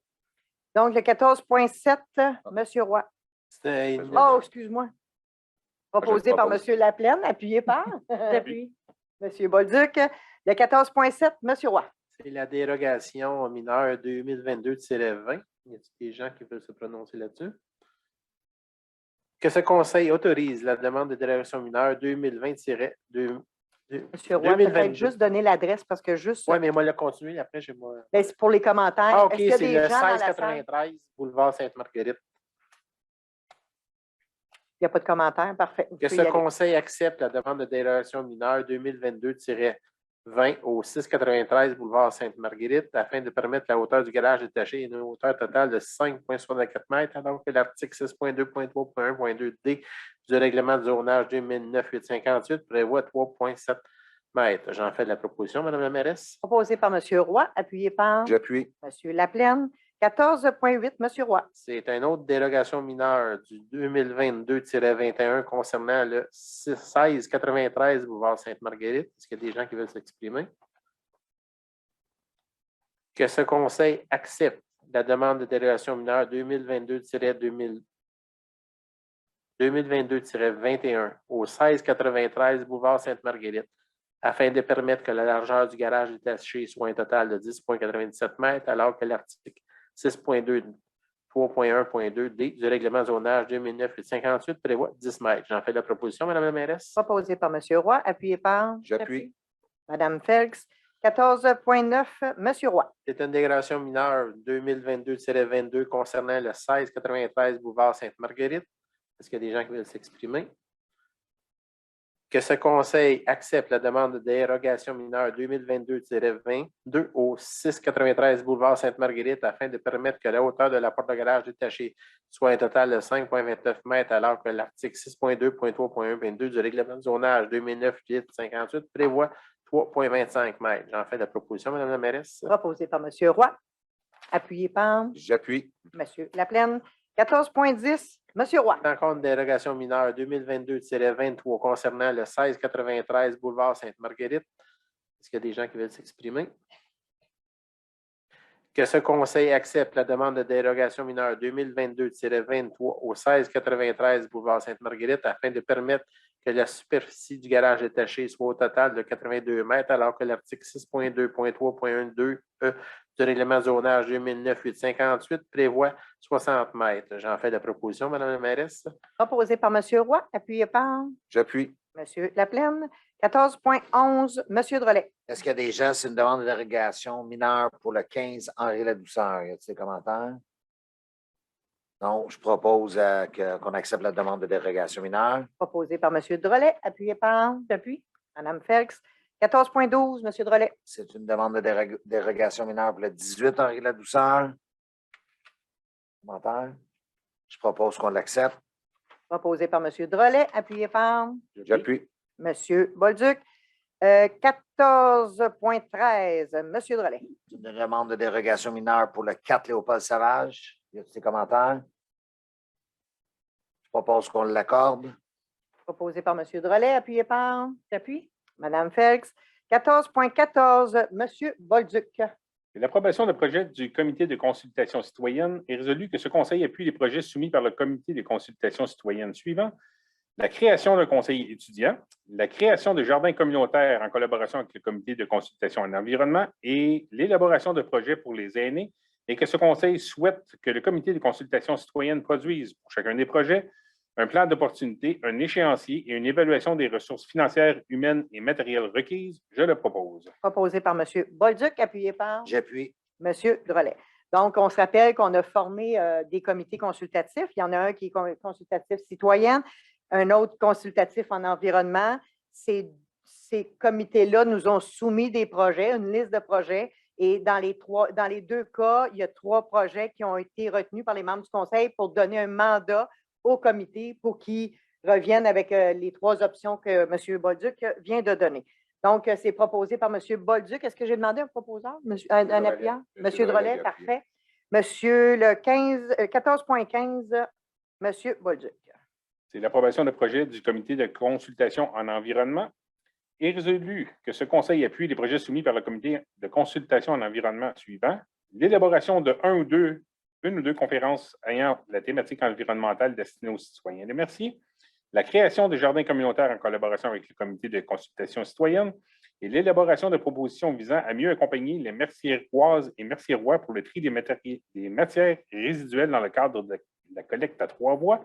Donc, le 14.7, M. Roy. C'était une- Oh, excuse-moi. Proposé par propose. M. Laplaine, appuyé par J'appuie. M. Bolduc. Le 14.7, M. Roy. C'est la dérogation mineure 2022-20. Y a-t-il des gens qui veulent se prononcer là-dessus? Que ce conseil autorise la demande de dérogation mineure 2020-2. M. Roy, peut-être juste donner l'adresse parce que juste. Oui, mais moi, le continuer, après, j'ai moi. Ben, c'est pour les commentaires. Ah, OK, Est-ce qu'il y a c'est des le gens dans la salle? 1693 boulevard Sainte-Marguerite. Il n'y a pas de commentaires. Parfait. Vous Que pouvez ce y aller. conseil accepte la demande de dérogation mineure 2022-20 au 693 boulevard Sainte-Marguerite afin de permettre la hauteur du garage détaché à une hauteur totale de 5,64 m, alors que l'article 6.2.3.1.2d du règlement de zonage 2009-858 prévoit 3,7 m. J'en fais de la proposition, Mme la mairesse. Proposé par M. Roy, appuyé par J'appuie. M. Laplaine. 14.8, M. Roy. C'est une autre dérogation mineure du 2022-21 concernant le 1693 boulevard Sainte-Marguerite. Est-ce qu'il y a des gens qui veulent s'exprimer? Que ce conseil accepte la demande de dérogation mineure 2022-21 au 1693 boulevard Sainte-Marguerite afin de permettre que la largeur du garage détaché soit un total de 10,97 m, alors que l'article 6.2 3.1.2d du règlement de zonage 2009-58 prévoit 10 m. J'en fais la proposition, Mme la mairesse. Proposé par M. Roy, appuyé par J'appuie. Mme Felix. 14.9, M. Roy. C'est une dérogation mineure 2022-22 concernant le 1693 boulevard Sainte-Marguerite. Est-ce qu'il y a des gens qui veulent s'exprimer? Que ce conseil accepte la demande de dérogation mineure 2022-22 au 693 boulevard Sainte-Marguerite afin de permettre que la hauteur de la porte de garage détachée soit un total de 5,29 m, alors que l'article 6.2.3.1.2 du règlement de zonage 2009-858 prévoit 3,25 m. J'en fais la proposition, Mme la mairesse. Proposé par M. Roy, appuyé par J'appuie. M. Laplaine. 14.10, M. Roy. Encore une dérogation mineure 2022-23 concernant le 1693 boulevard Sainte-Marguerite. Est-ce qu'il y a des gens qui veulent s'exprimer? Que ce conseil accepte la demande de dérogation mineure 2022-23 au 1693 boulevard Sainte-Marguerite afin de permettre que la superficie du garage détaché soit au total de 82 m, alors que l'article 6.2.3.12 du règlement de zonage 2009-858 prévoit 60 m. J'en fais la proposition, Mme la mairesse. Proposé par M. Roy, appuyé par J'appuie. M. Laplaine. 14.11, M. Drolet. Est-ce qu'il y a des gens, c'est une demande de dérogation mineure pour le 15 Henri Ladouceur? Y a-t-il des commentaires? Non, je propose qu'on accepte la demande de dérogation mineure. Proposé par M. Drolet, appuyé par Mme Felix. 14.12, M. Drolet. C'est une demande de dérogation mineure pour le 18 Henri Ladouceur. Commentaire? Je propose qu'on l'accepte. Proposé par M. Drolet, appuyé par J'appuie. M. Bolduc. 14.13, M. Drolet. C'est une demande de dérogation mineure pour le 4 Léopold Savage. Y a-t-il des commentaires? Je propose qu'on l'accorde. Proposé par M. Drolet, appuyé par J'appuie. Mme Felix. 14.14, M. Bolduc. Et l'approbation de projet du Comité de consultation citoyenne est résolu que ce conseil appuie les projets soumis par le Comité de consultation citoyenne suivant: la création d'un conseil étudiant, la création de jardins communautaires en collaboration avec le Comité de consultation en environnement et l'élaboration de projets pour les aînés, et que ce conseil souhaite que le Comité de consultation citoyenne produise pour chacun des projets un plan d'opportunité, un échéancier et une évaluation des ressources financières, humaines et matérielles requises. Je le propose. Proposé par M. Bolduc, appuyé par J'appuie. M. Drolet. Donc, on se rappelle qu'on a formé des comités consultatifs. Il y en a un qui est consultatif citoyen, un autre consultatif en environnement. Ces comités-là nous ont soumis des projets, une liste de projets. Et dans les deux cas, il y a 3 projets qui ont été retenus par les membres du conseil pour donner un mandat au comité pour qu'ils reviennent avec les 3 options que M. Bolduc vient de donner. Donc, c'est proposé par M. Bolduc. Est-ce que j'ai demandé un proposeur, un appuyant? M. Drolet, parfait. Monsieur le 14.15, M. Bolduc. C'est l'approbation de projet du Comité de consultation en environnement. Est résolu que ce conseil appuie les projets soumis par le Comité de consultation en environnement suivant: l'élaboration de une ou deux conférences ayant la thématique environnementale destinée aux citoyens de Mercier, la création de jardins communautaires en collaboration avec le Comité de consultation citoyenne et l'élaboration de propositions visant à mieux accompagner les Merciéroises et Merciérois pour le tri des matières résiduelles dans le cadre de la collecte à 3 voies,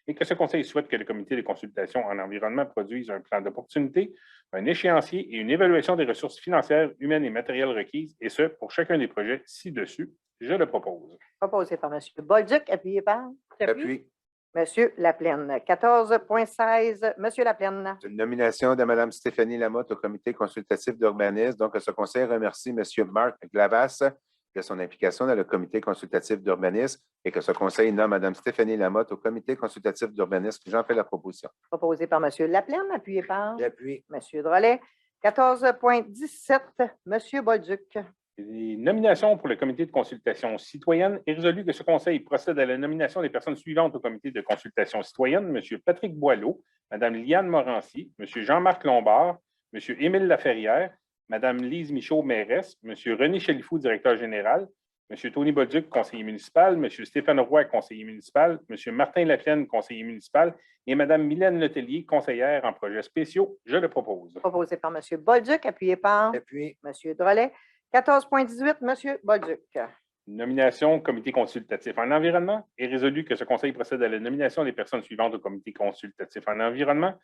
et que ce conseil souhaite que le Comité de consultation en environnement produise un plan d'opportunité, un échéancier et une évaluation des ressources financières, humaines et matérielles requises, et ce, pour chacun des projets ci-dessus. Je le propose. Proposé par M. Bolduc, appuyé par J'appuie. M. Laplaine. 14.16, M. Laplaine. C'est une nomination de Mme Stéphanie Lamotte au comité consultatif d'urbanisme. Donc, ce conseil remercie M. Marc Glavas de son implication dans le comité consultatif d'urbanisme et que ce conseil nomme Mme Stéphanie Lamotte au comité consultatif d'urbanisme. J'en fais la proposition. Proposé par M. Laplaine, appuyé par J'appuie. M. Drolet. 14.17, M. Bolduc. Les nominations pour le comité de consultation citoyenne est résolu que ce conseil procède à la nomination des personnes suivantes au comité de consultation citoyenne: M. Patrick Boileau, Mme Liane Morancy, M. Jean-Marc Lombard, M. Émile Laferrière, Mme Lise Michaud-Mairesse, M. René Chalifou, directeur général, M. Tony Bolduc, conseiller municipal, M. Stéphane Roy, conseiller municipal, M. Martin Laplaine, conseiller municipal, et Mme Mylène Letellier, conseillère en projets spéciaux. Je le propose. Proposé par M. Bolduc, appuyé par J'appuie. M. Drolet. 14.18, M. Bolduc. Nomination comité consultatif en environnement. Est résolu que ce conseil procède à la nomination des personnes suivantes au comité consultatif en environnement: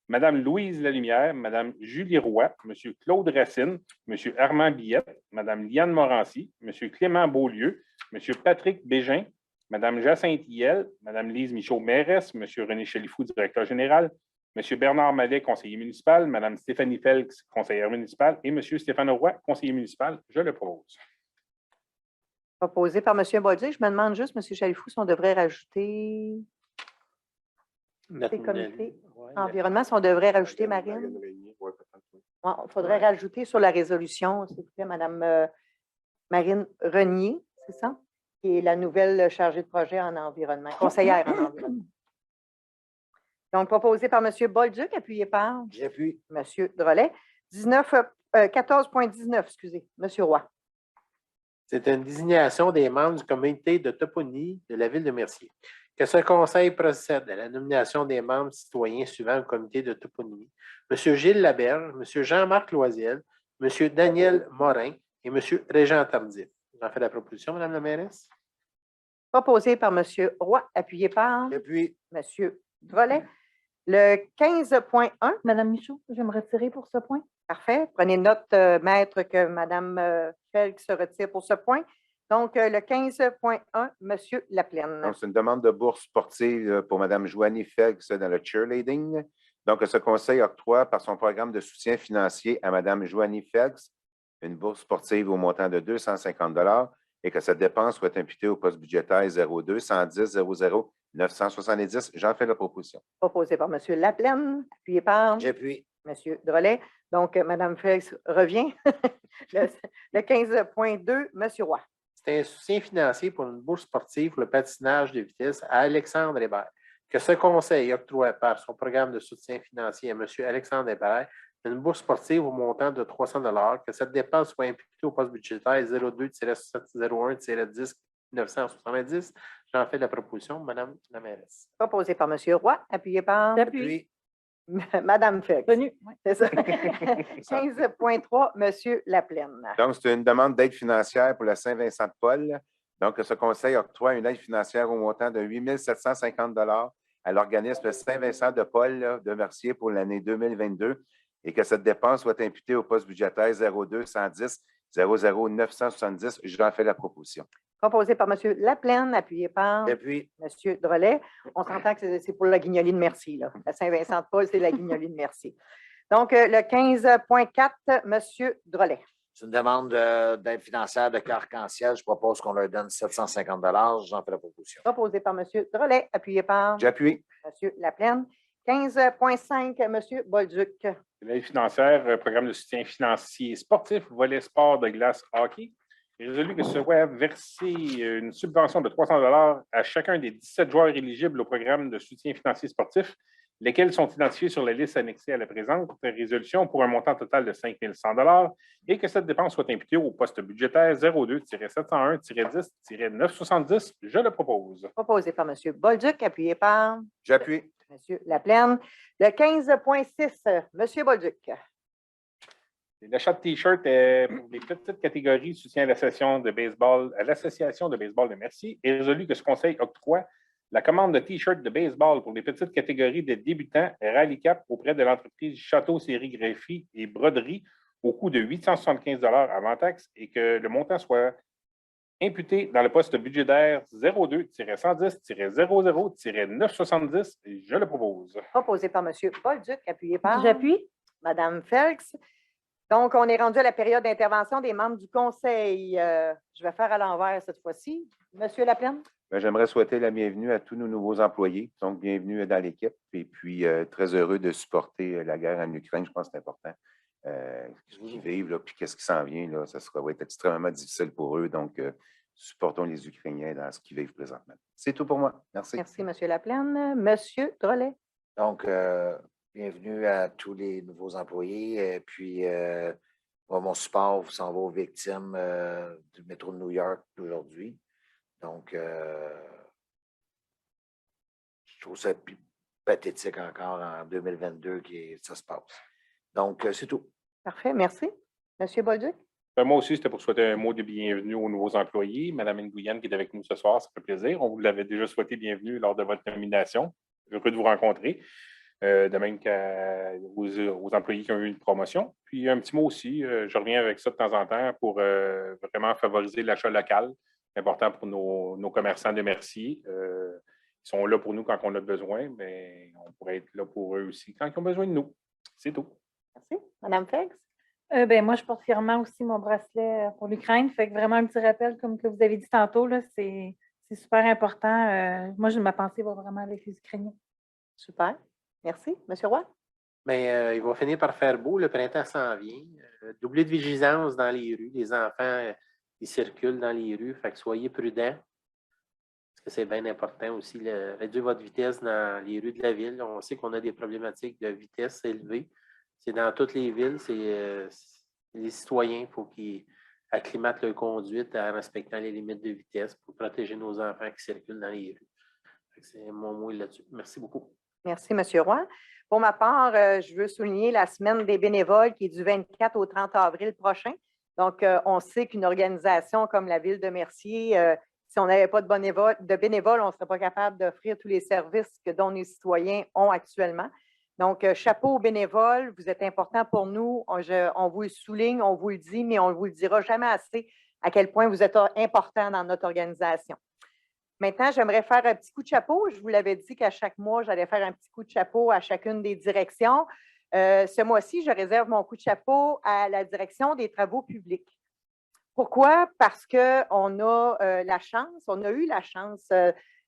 Mme Louise Lalumière, Mme Julie Roy, M. Claude Racine, M. Armand Billette, Mme Liane Morancy, M. Clément Beaulieu, M. Patrick Bégin, Mme Jacinthe Hiel, Mme Lise Michaud-Mairesse, M. René Chalifou, directeur général, M. Bernard Mallet, conseiller municipal, Mme Stéphanie Felix, conseillère municipale, et M. Stéphane Roy, conseiller municipal. Je le propose. Proposé par M. Bolduc. Je me demande juste, M. Chalifou, si on devrait rajouter des comités environnement, si on devrait rajouter Marine. Il faudrait rajouter sur la résolution, s'il vous plaît, Mme Marine Renier, c'est ça? Qui est la nouvelle chargée de projet en environnement, conseillère en environnement. Donc, proposé par M. Bolduc, appuyé par J'appuie. M. Drolet. 14.19, excusez, M. Roy. C'est une désignation des membres du comité de toponie de la ville de Mercier. Que ce conseil procède à la nomination des membres citoyens suivant le comité de toponymie: M. Gilles Laberge, M. Jean-Marc Loisiel, M. Daniel Morin et M. Régent Tardif. J'en fais la proposition, Mme la mairesse. Proposé par M. Roy, appuyé par J'appuie. M. Drolet. Le 15.1, Madame Michaud, je vais me retirer pour ce point. parfait. Prenez note, maître, que Mme Felix se retire pour ce point. Donc, le 15.1, M. Laplaine. Donc, c'est une demande de bourse sportive pour Mme Joanie Felix dans le cheerleading. Donc, ce conseil octroie par son programme de soutien financier à Mme Joanie Felix une bourse sportive au montant de 250 $ et que cette dépense soit imputée au poste budgétaire 02 110 00 970. J'en fais la proposition. Proposé par M. Laplaine, appuyé par J'appuie. M. Drolet. Donc, Mme Felix revient. Le 15.2, M. Roy. C'est un soutien financier pour une bourse sportive pour le patinage de vitesse à Alexandre Hébert. Que ce conseil octroie par son programme de soutien financier à M. Alexandre Hébert une bourse sportive au montant de 300 $, que cette dépense soit imputée au poste budgétaire 02-701-10 J'en fais la proposition, Mme la mairesse. Proposé par M. Roy, appuyé par J'appuie. Mme Félix. Tenu. Oui. C'est ça. 15.3, M. Laplaine. Donc, c'est une demande d'aide financière pour la Saint-Vincent-de-Paul. Donc, ce conseil octroie une aide financière au montant de 8 750 $ à l'organisme Saint-Vincent-de-Paul de Mercier pour l'année 2022 et que cette dépense soit imputée au poste budgétaire 02 110 00 970. J'en fais la proposition. Proposé par M. Laplaine, appuyé par Depuis, M. Drolet. On s'entend que c'est pour la Guignolée de Merci. Là. La Saint-Vincent-de-Paul, c'est la Guignolée de Merci. Donc, le 15.4, M. Drolet. c'est une demande d'aide financière de Arc-en-Ciel. Je propose qu'on leur donne 750 $. J'en fais la proposition. Proposé par M. Drolet, appuyé par J'appuie. M. Laplaine. 15.5, M. Bolduc. L'aide financière, programme de soutien financier sportif, volet sport de glace hockey. Il est résolu que soit versé une subvention de 300 $ à chacun des 17 joueurs éligibles au programme de soutien financier sportif, lesquels sont identifiés sur la liste annexée à la présente résolution pour un montant total de 5 100 $ et que cette dépense soit imputée au poste budgétaire 02-701-10-970. Je le propose. Proposé par M. Bolduc, appuyé par J'appuie. M. Laplaine. Le 15.6, M. Bolduc. L'achat de T-shirts est pour les petites catégories de soutien à l'association de baseball de Mercier est résolu que ce conseil octroie la commande de T-shirts de baseball pour les petites catégories de débutants Rallye Cap auprès de l'entreprise Château Série Greffie et Broderie au coût de 875 $ avant taxe et que le montant soit imputé dans le poste budgétaire 02-110-00-970. Je le propose. Proposé par M. Bolduc, appuyé par J'appuie. Mme Felix. Donc, on est rendu à la période d'intervention des membres du conseil. Je vais faire à l'envers cette fois-ci. M. Laplaine? J'aimerais souhaiter la bienvenue à tous nos nouveaux employés. Donc, bienvenue dans l'équipe. Et puis, très heureux de supporter la guerre en Ukraine. Je pense que c'est important. Ce qu'ils vivent, là, puis qu'est-ce qui s'en vient, là, va être extrêmement difficile pour eux. Donc, supportons les Ukrainiens dans ce qu'ils vivent présentement. C'est tout pour moi. Merci. Merci, M. Laplaine. M. Drolet? Donc, bienvenue à tous les nouveaux employés. Et puis, mon support s'en va aux victimes du métro de New York d'aujourd'hui. Donc, je trouve ça pathétique encore en 2022 que ça se passe. Donc, c'est tout. Parfait, merci. M. Bolduc? Moi aussi, c'était pour souhaiter un mot de bienvenue aux nouveaux employés. Mme Nguyen qui est avec nous ce soir, ça fait plaisir. On vous l'avait déjà souhaité bienvenue lors de votre nomination. Heureux de vous rencontrer. De même qu'aux employés qui ont eu une promotion. Puis un petit mot aussi, je reviens avec ça de temps en temps pour vraiment favoriser l'achat local. C'est important pour nos commerçants de Mercier. Ils sont là pour nous quand on a besoin, mais on pourrait être là pour eux aussi quand ils ont besoin de nous. C'est tout. Merci. Mme Felix? Moi, je porte fièrement aussi mon bracelet pour l'Ukraine. Fait que vraiment un petit rappel, comme que vous avez dit tantôt, là, c'est super important. Moi, ma pensée va vraiment avec les Ukrainiens. Super. Merci. M. Roy? Mais il va finir par faire beau, le printemps s'en vient. Doubler de vigilance dans les rues. Les enfants, ils circulent dans les rues, fait que soyez prudents. Parce que c'est bien important aussi, réduire votre vitesse dans les rues de la ville. On sait qu'on a des problématiques de vitesse élevée. C'est dans toutes les villes, les citoyens, il faut qu'ils acclimatent leur conduite en respectant les limites de vitesse pour protéger nos enfants qui circulent dans les rues. C'est mon mot là-dessus. Merci beaucoup. Merci, M. Roy. Pour ma part, je veux souligner la semaine des bénévoles qui est du 24 au 30 avril prochain. Donc, on sait qu'une organisation comme la Ville de Mercier, si on n'avait pas de bénévoles, on ne serait pas capable d'offrir tous les services dont les citoyens ont actuellement. Donc, chapeau aux bénévoles, vous êtes importants pour nous. On vous le souligne, on vous le dit, mais on ne vous le dira jamais assez à quel point vous êtes importants dans notre organisation. Maintenant, j'aimerais faire un petit coup de chapeau. Je vous l'avais dit qu'à chaque mois, j'allais faire un petit coup de chapeau à chacune des directions. Ce mois-ci, je réserve mon coup de chapeau à la direction des travaux publics. Pourquoi? Parce qu'on a on a eu la chance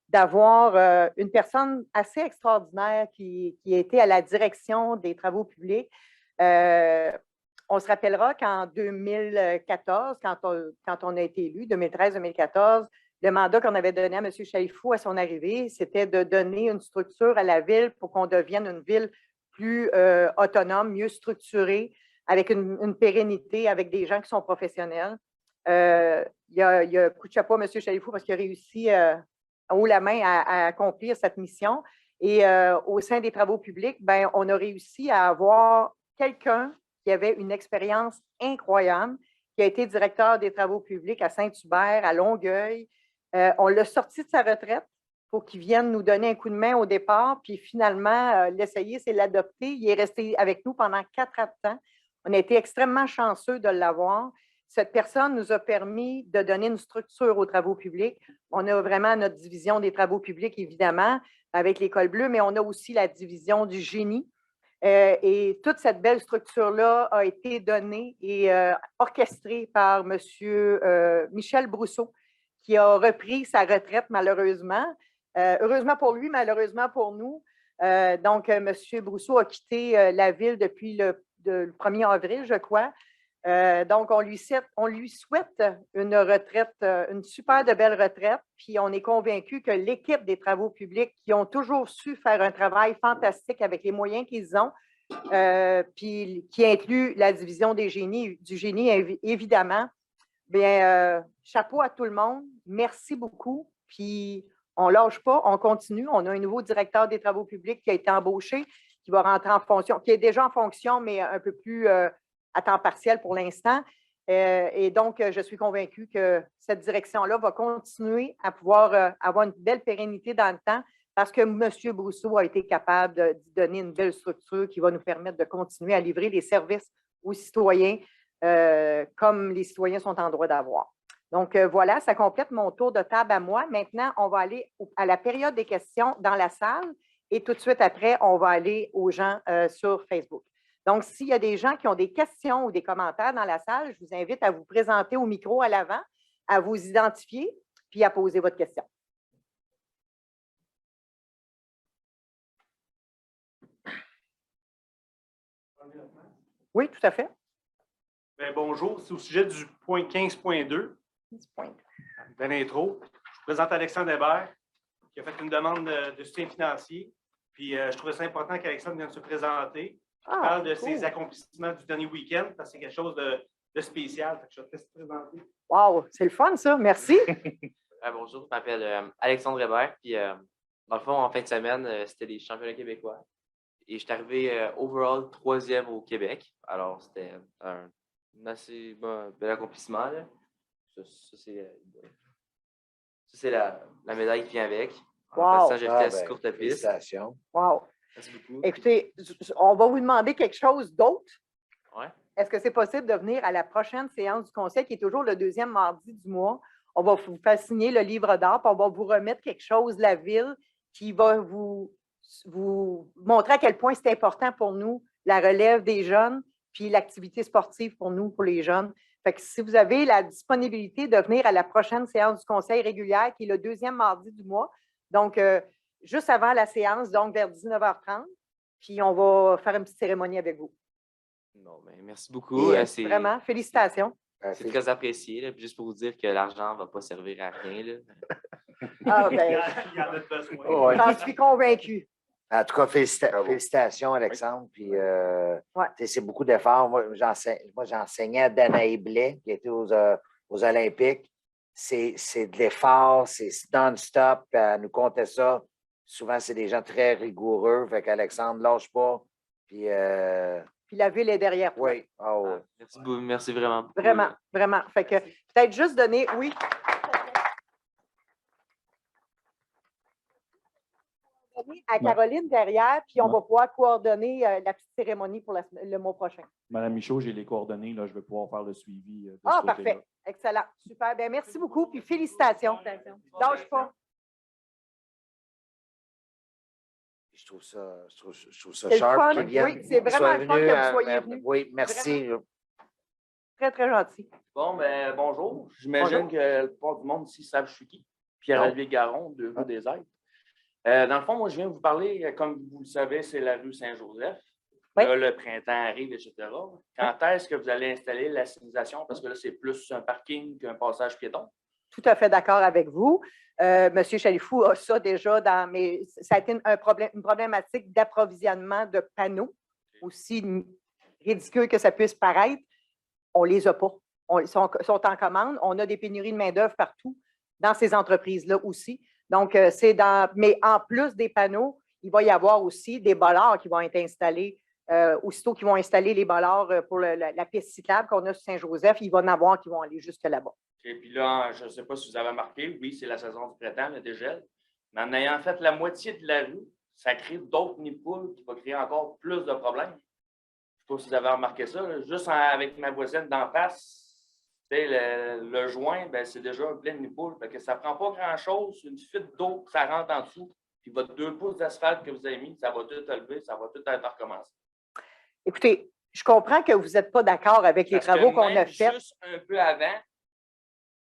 d'avoir une personne assez extraordinaire qui a été à la direction des travaux publics. On se rappellera qu'en 2014, quand on a été élu, 2013-2014, le mandat qu'on avait donné à M. Chaifou à son arrivée, c'était de donner une structure à la ville pour qu'on devienne une ville plus autonome, mieux structurée, avec une pérennité, avec des gens qui sont professionnels. Il y a coup de chapeau à M. Chaifou parce qu'il a réussi haut la main à accomplir cette mission. Et au sein des travaux publics, ben, on a réussi à avoir quelqu'un qui avait une expérience incroyable, qui a été directeur des travaux publics à Saint-Hubert, à Longueuil. On l'a sorti de sa retraite pour qu'il vienne nous donner un coup de main au départ, puis finalement, l'essayer, c'est l'adopter. Il est resté avec nous pendant 4 ans de temps. On a été extrêmement chanceux de l'avoir. Cette personne nous a permis de donner une structure aux travaux publics. On a vraiment notre division des travaux publics, évidemment, avec l'École bleue, mais on a aussi la division du génie. Et toute cette belle structure-là a été donnée et orchestrée par M. Michel Brousseau, qui a repris sa retraite, malheureusement. Heureusement pour lui, malheureusement pour nous. Donc, M. Brousseau a quitté la ville depuis le 1er avril, je crois. Donc, on lui souhaite une retraite, une super de belle retraite, puis on est convaincu que l'équipe des travaux publics qui ont toujours su faire un travail fantastique avec les moyens qu'ils ont, puis qui inclut la division du génie, évidemment, bien, chapeau à tout le monde. Merci beaucoup. Puis, on ne lâche pas, on continue. On a un nouveau directeur des travaux publics qui a été embauché, qui va rentrer en fonction, qui est déjà en fonction, mais un peu plus à temps partiel pour l'instant. Et donc, je suis convaincue que cette direction-là va continuer à pouvoir avoir une belle pérennité dans le temps parce que M. Brousseau a été capable de donner une belle structure qui va nous permettre de continuer à livrer les services aux citoyens comme les citoyens sont en droit d'avoir. Donc, voilà, ça complète mon tour de table à moi. Maintenant, on va aller à la période des questions dans la salle et tout de suite après, on va aller aux gens sur Facebook. Donc, s'il y a des gens qui ont des questions ou des commentaires dans la salle, je vous invite à vous présenter au micro à l'avant, à vous identifier, puis à poser votre question. Oui, tout à fait. Bien, bonjour, c'est au sujet du point 15.2 de l'intro. Je vous présente Alexandre Hébert, qui a fait une demande de soutien financier. Puis, je trouvais ça important qu'Alexandre vienne se présenter. Il parle de ses accomplissements du dernier week-end, parce que c'est quelque chose de spécial. Je vais te laisser te présenter. Wow, c'est le fun, ça. Merci. Bonjour, je m'appelle Alexandre Hébert. Puis, dans le fond, en fin de semaine, c'était les championnats québécois. Et je suis arrivé overall 3e au Québec. Alors, c'était un assez bel accomplissement. Là. Ça c'est la médaille qui vient avec. En passant, j'ai fait la courte piste. Félicitations. Wow. Merci beaucoup. Écoutez, on va vous demander quelque chose d'autre. Ouais. Est-ce que c'est possible de venir à la prochaine séance du Conseil, qui est toujours le 2e mardi du mois? On va vous faire signer le livre d'art, puis on va vous remettre quelque chose de la ville qui va vous montrer à quel point c'est important pour nous, la relève des jeunes, puis l'activité sportive pour nous, pour les jeunes. Fait que si vous avez la disponibilité de venir à la prochaine séance du Conseil régulière, qui est le 2e mardi du mois, donc juste avant la séance, donc vers 19h30, puis on va faire une petite cérémonie avec vous. Bon, ben, merci beaucoup. Vraiment, félicitations. C'est très apprécié. Là. Juste pour vous dire que l'argent ne va pas servir à rien. Là. Ah, ben, Il y en a besoin. j'en suis convaincue. En tout cas, félicitations, Alexandre. Puis, c'est beaucoup d'efforts. Moi, j'enseignais à Danaï Blais, qui était aux Olympiques. C'est de l'effort, c'est non-stop. Elle nous comptait ça. Souvent, c'est des gens très rigoureux. Fait qu'Alexandre, lâche pas. Puis la ville est derrière toi. Oui. Oh. Merci vraiment beaucoup. Vraiment, vraiment. Fait que peut-être juste donner, oui. À Caroline derrière, puis on va pouvoir coordonner la petite cérémonie pour le mois prochain. Madame Michaud, j'ai les coordonnées, là, je vais pouvoir faire le suivi. De Ah, ce parfait. côté-là. Excellent. Super. Bien, merci beaucoup, puis félicitations. Lâche pas. Je trouve ça C'est sharp. le fun. qu'ils viennent, Oui, c'est qu'ils vraiment soient le fun venus, que vous soyez venus. Oui, merci. Très, très gentil. Bon, ben bonjour. J'imagine que la plupart du monde ici savent je suis qui. Pierre-Olivier Garon, de Rue des Aides. Dans le fond, moi, je viens vous parler, comme vous le savez, c'est la rue Saint-Joseph. Oui. Là, le printemps arrive, etc. Quand est-ce que vous allez installer la signalisation? Parce que là, c'est plus un parking qu'un passage piéton. tout à fait d'accord avec vous. M. Chalifou a ça déjà mais ça a été une problématique d'approvisionnement de panneaux, aussi ridicule que ça puisse paraître. On ne les a pas. Ils sont en commande. On a des pénuries de main-d'œuvre partout, dans ces entreprises-là aussi. Donc, mais en plus des panneaux, il va y avoir aussi des bollards qui vont être installés. Aussitôt qu'ils vont installer les bollards pour la piste cyclable qu'on a sur Saint-Joseph, il va y en avoir qui vont aller jusque là-bas. Et puis là, je ne sais pas si vous avez remarqué, oui, c'est la saison du printemps, le dégel. Mais en ayant fait la moitié de la rue, ça crée d'autres nids de poules qui vont créer encore plus de problèmes. Je ne sais pas si vous avez remarqué ça. Là. Juste avec ma voisine d'en face, le joint, ben, c'est déjà plein de nids de poules. Fait que ça ne prend pas grand-chose, une fuite d'eau, ça rentre en dessous. Puis votre 2 pouces d'asphalte que vous avez mis, ça va tout lever, ça va tout être recommencé. Écoutez, je comprends que vous n'êtes pas d'accord avec les travaux qu'on a faits. Juste un peu avant,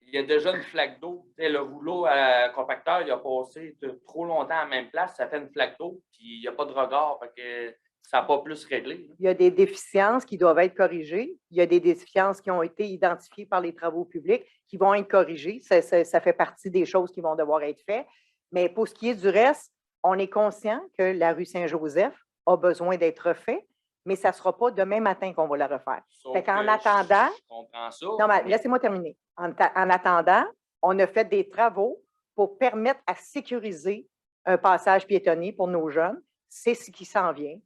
il y a déjà une flaque d'eau. Le rouleau compacteur, il a passé trop longtemps à la même place, ça fait une flaque d'eau, puis il n'y a pas de regard, fait que ça n'a pas plus réglé. Il y a des déficiences qui doivent être corrigées. Il y a des déficiences qui ont été identifiées par les travaux publics qui vont être corrigées. Ça fait partie des choses qui vont devoir être faites. Mais pour ce qui est du reste, on est conscient que la rue Saint-Joseph a besoin d'être refaite, mais ça ne sera pas demain matin qu'on va la refaire. Fait qu'en attendant, je comprends ça. non, mais laissez-moi terminer. En attendant, on a fait des travaux pour permettre à sécuriser un passage piétonnier pour nos jeunes. C'est ce qui s'en vient.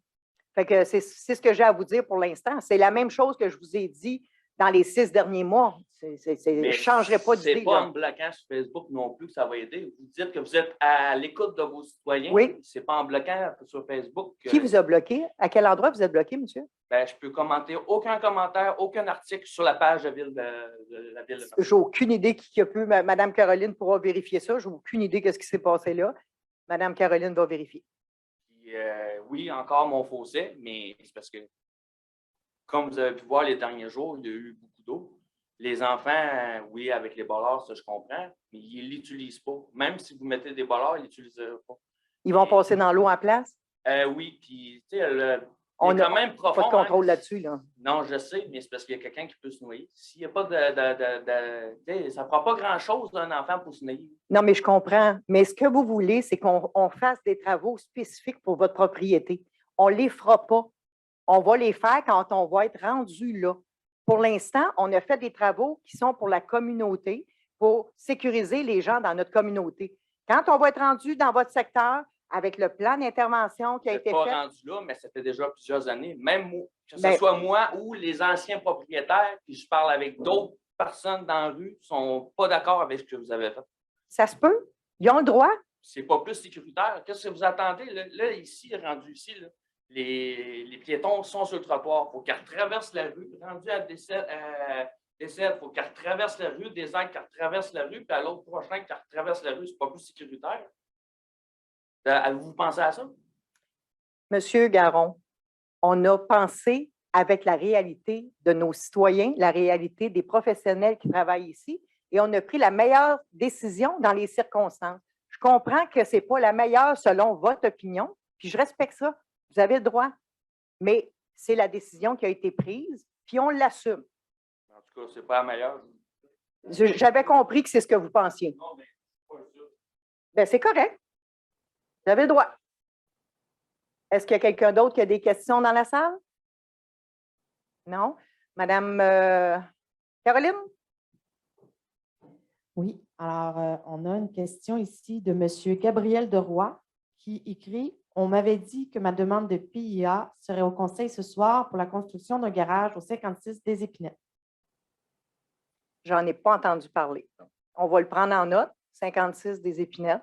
Fait que c'est ce que j'ai à vous dire pour l'instant. C'est la même chose que je vous ai dit dans les 6 derniers mois. Je ne changerai pas d'idée. Ce n'est pas en bloquant sur Facebook non plus que ça va aider. Vous dites que vous êtes à l'écoute de vos citoyens. Oui. Ce n'est pas en bloquant sur Facebook. Qui vous a bloqué? À quel endroit vous êtes bloqué, monsieur? Ben, je peux commenter aucun commentaire, aucun article sur la page de la ville de J'ai aucune idée qui a pu. Mme Caroline pourra vérifier ça. J'ai aucune idée de ce qui s'est passé là. Mme Caroline va vérifier. Puis, oui, encore mon fossé, mais c'est parce que, comme vous avez pu voir les derniers jours, il y a eu beaucoup d'eau. Les enfants, oui, avec les bollards, ça je comprends, mais ils ne l'utilisent pas. Même si vous mettez des bollards, ils ne l'utilisent pas. Ils vont passer dans l'eau en place? Oui, puis tu sais, on est quand même profond. Pas de contrôle là-dessus, là. Non, je sais, mais c'est parce qu'il y a quelqu'un qui peut se noyer. S'il n'y a pas ça ne prend pas grand-chose d'un enfant pour se noyer. Non, mais je comprends. Mais ce que vous voulez, c'est qu'on fasse des travaux spécifiques pour votre propriété. On ne les fera pas. On va les faire quand on va être rendu là. Pour l'instant, on a fait des travaux qui sont pour la communauté, pour sécuriser les gens dans notre communauté. Quand on va être rendu dans votre secteur, avec le plan d'intervention qui a été fait. Je ne suis pas rendu là, mais ça fait déjà plusieurs années. Même que ce soit moi ou les anciens propriétaires, puis je parle avec d'autres personnes dans la rue, ne sont pas d'accord avec ce que vous avez fait. Ça se peut. Ils ont le droit. C'est pas plus sécuritaire. Qu'est-ce que vous attendez? Là ici, rendu ici, là, les piétons sont sur le trottoir. Il faut qu'ils retraversent la rue. Rendu à Décède, il faut qu'ils retraversent la rue, des aides qui retraversent la rue, puis à l'autre prochain qui retraverse la rue. C'est pas plus sécuritaire. Avez-vous pensé à ça? Monsieur Garon, on a pensé avec la réalité de nos citoyens, la réalité des professionnels qui travaillent ici, et on a pris la meilleure décision dans les circonstances. Je comprends que ce n'est pas la meilleure selon votre opinion, puis je respecte ça. Vous avez le droit. Mais c'est la décision qui a été prise, puis on l'assume. En tout cas, ce n'est pas la meilleure. J'avais compris que c'est ce que vous pensiez. Non, mais c'est pas ça. Bien, c'est correct. Vous avez le droit. Est-ce qu'il y a quelqu'un d'autre qui a des questions dans la salle? Non? Madame Caroline? Oui, alors on a une question ici de M. Gabriel Deroy qui écrit « On m'avait dit que ma demande de PIA serait au conseil ce soir pour la construction d'un garage au 56 des Épinettes. » J'en ai pas entendu parler. On va le prendre en note, 56 des Épinettes.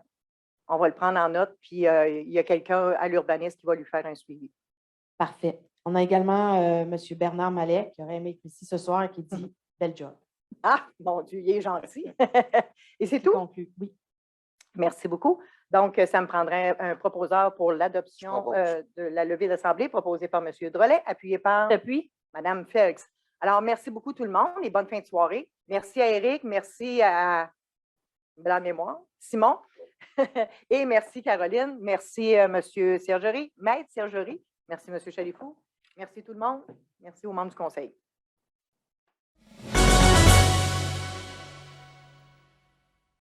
On va le prendre en note, puis il y a quelqu'un à l'urbanisme qui va lui faire un suivi. Parfait. On a également M. Bernard Mallet qui aurait aimé être ici ce soir et qui dit « Bel job ». Ah, mon Dieu, il est gentil. Et c'est tout? Conclu. Oui. Merci beaucoup. Donc, ça me prendrait un proposeur pour l'adoption de la levée d'assemblée proposée par M. Drolet, appuyé par Mme Felix. Alors, merci beaucoup tout le monde et bonne fin de soirée. Merci à Éric, merci à la mémoire, Simon, et merci Caroline, merci M. Sergerie, Maître Sergerie, merci M. Chalifou, merci tout le monde, merci aux membres du conseil.